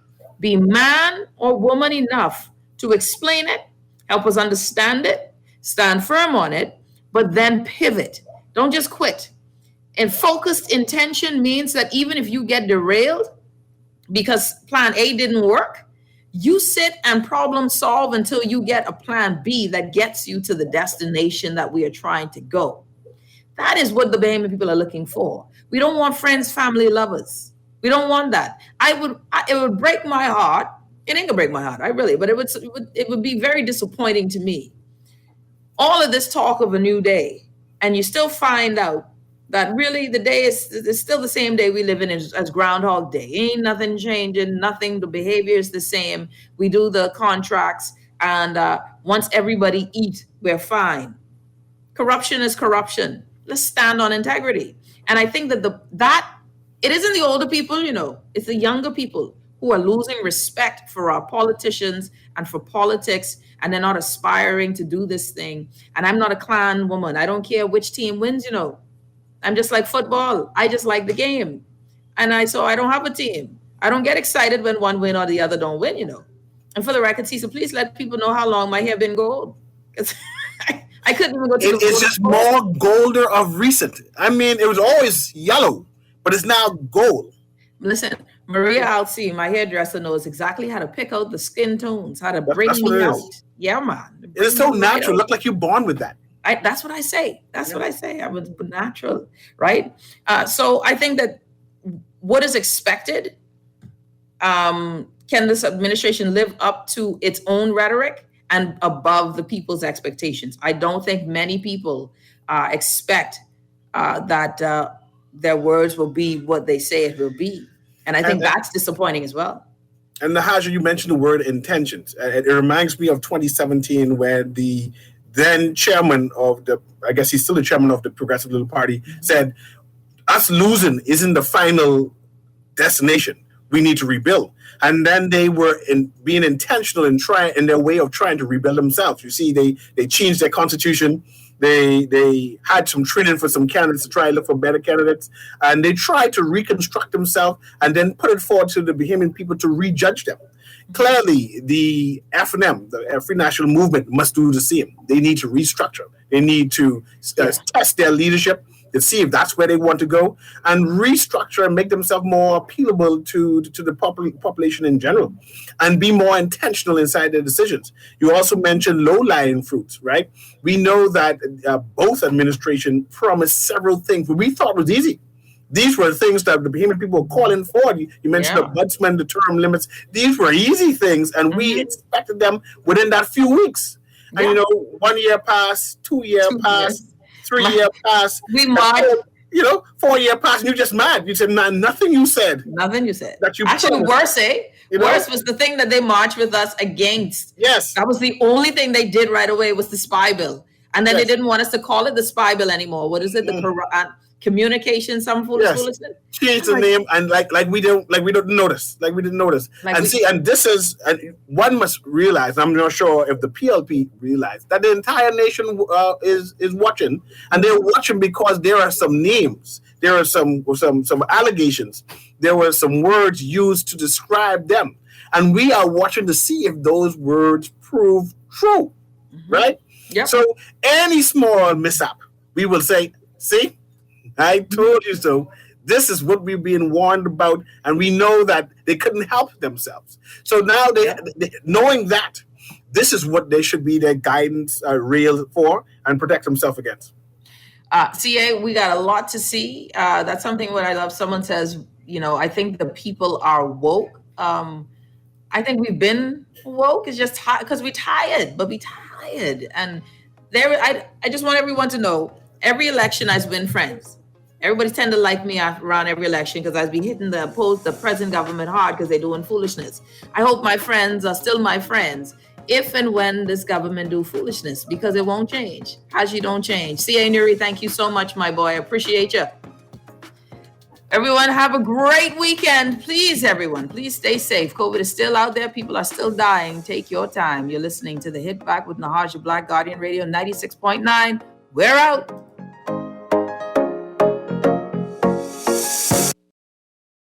be man or woman enough to explain it, help us understand it, stand firm on it, but then pivot. Don't just quit. And focused intention means that even if you get derailed because plan A didn't work, you sit and problem solve until you get a plan B that gets you to the destination that we are trying to go. That is what the Bahamian people are looking for. We don't want friends, family, lovers. We don't want that. It would break my heart. It ain't gonna break my heart, but it would be very disappointing to me. All of this talk of a new day, and you still find out that really the day is still the same day we live in as Groundhog Day. Ain't nothing changing, nothing. The behavior is the same. We do the contracts, and once everybody eat, we're fine. Corruption is corruption. Let's stand on integrity. And I think that it isn't the older people, it's the younger people who are losing respect for our politicians and for politics, and they're not aspiring to do this thing. And I'm not a clan woman. I don't care which team wins, I'm just like football. I just like the game. And so I don't have a team. I don't get excited when one win or the other don't win, And for the record, Cecil, please let people know how long my hair been gold. I couldn't even go to It's just more golder of recent. I mean, it was always yellow, but it's now gold. Listen, Maria Alci, my hairdresser, knows exactly how to pick out the skin tones, how to bring me out. Yeah, man. It is so natural. Look like you're born with that. That's what I say. That's what I say. I was natural, right? So I think that what is expected, can this administration live up to its own rhetoric and above the people's expectations? I don't think many people expect that their words will be what they say it will be. And I think that's disappointing as well. And Nahaja, you mentioned the word intentions. It reminds me of 2017 when the then chairman of I guess he's still the chairman of the Progressive Little Party, said, us losing isn't the final destination. We need to rebuild. And then they were being intentional in their way of trying to rebuild themselves. You see, they changed their constitution. They had some training for some candidates to try and look for better candidates. And they tried to reconstruct themselves and then put it forward to the Bahamian people to rejudge them. Clearly, the FNM, the Free National Movement, must do the same. They need to restructure. They need to test their leadership to see if that's where they want to go and restructure and make themselves more appealable to the population in general and be more intentional inside their decisions. You also mentioned low-lying fruits, right? We know that both administrations promised several things we thought was easy. These were things that the Bahamian people were calling for. You mentioned the ombudsman, the term limits. These were easy things, and we expected them within that few weeks. And, 1 year passed, 2 year passed, 3 year passed. We marched. 4 year passed, and you just mad. You said, nothing you said. Nothing you said. That you actually, worse, Worse was the thing that they marched with us against. Yes. That was the only thing they did right away was the spy bill. And then they didn't want us to call it the spy bill anymore. What is it? The communication, some foolishness. Change the name and like we don't notice. Like we didn't notice. And this is, and one must realize, I'm not sure if the PLP realized that the entire nation is watching, and they're watching because there are some names, there are some allegations, there were some words used to describe them, and we are watching to see if those words prove true, right? Yep. So any small mishap, we will say, see, I told you so. This is what we've been warned about, and we know that they couldn't help themselves. So now they knowing that, this is what they should be their guidance rail for and protect themselves against. CA, we got a lot to see. That's something what I love. Someone says, I think the people are woke. I think we've been woke. It's just because we're tired, but we tired. And I just want everyone to know, every election I've been friends. Everybody tend to like me around every election because I've been hitting the present government hard because they're doing foolishness. I hope my friends are still my friends if and when this government do foolishness, because it won't change. Haji don't change. C.A. Nuri, thank you so much, my boy. I appreciate you. Everyone have a great weekend. Please, everyone, please stay safe. COVID is still out there. People are still dying. Take your time. You're listening to The Hit Back with Nahaja Black, Guardian Radio 96.9. We're out.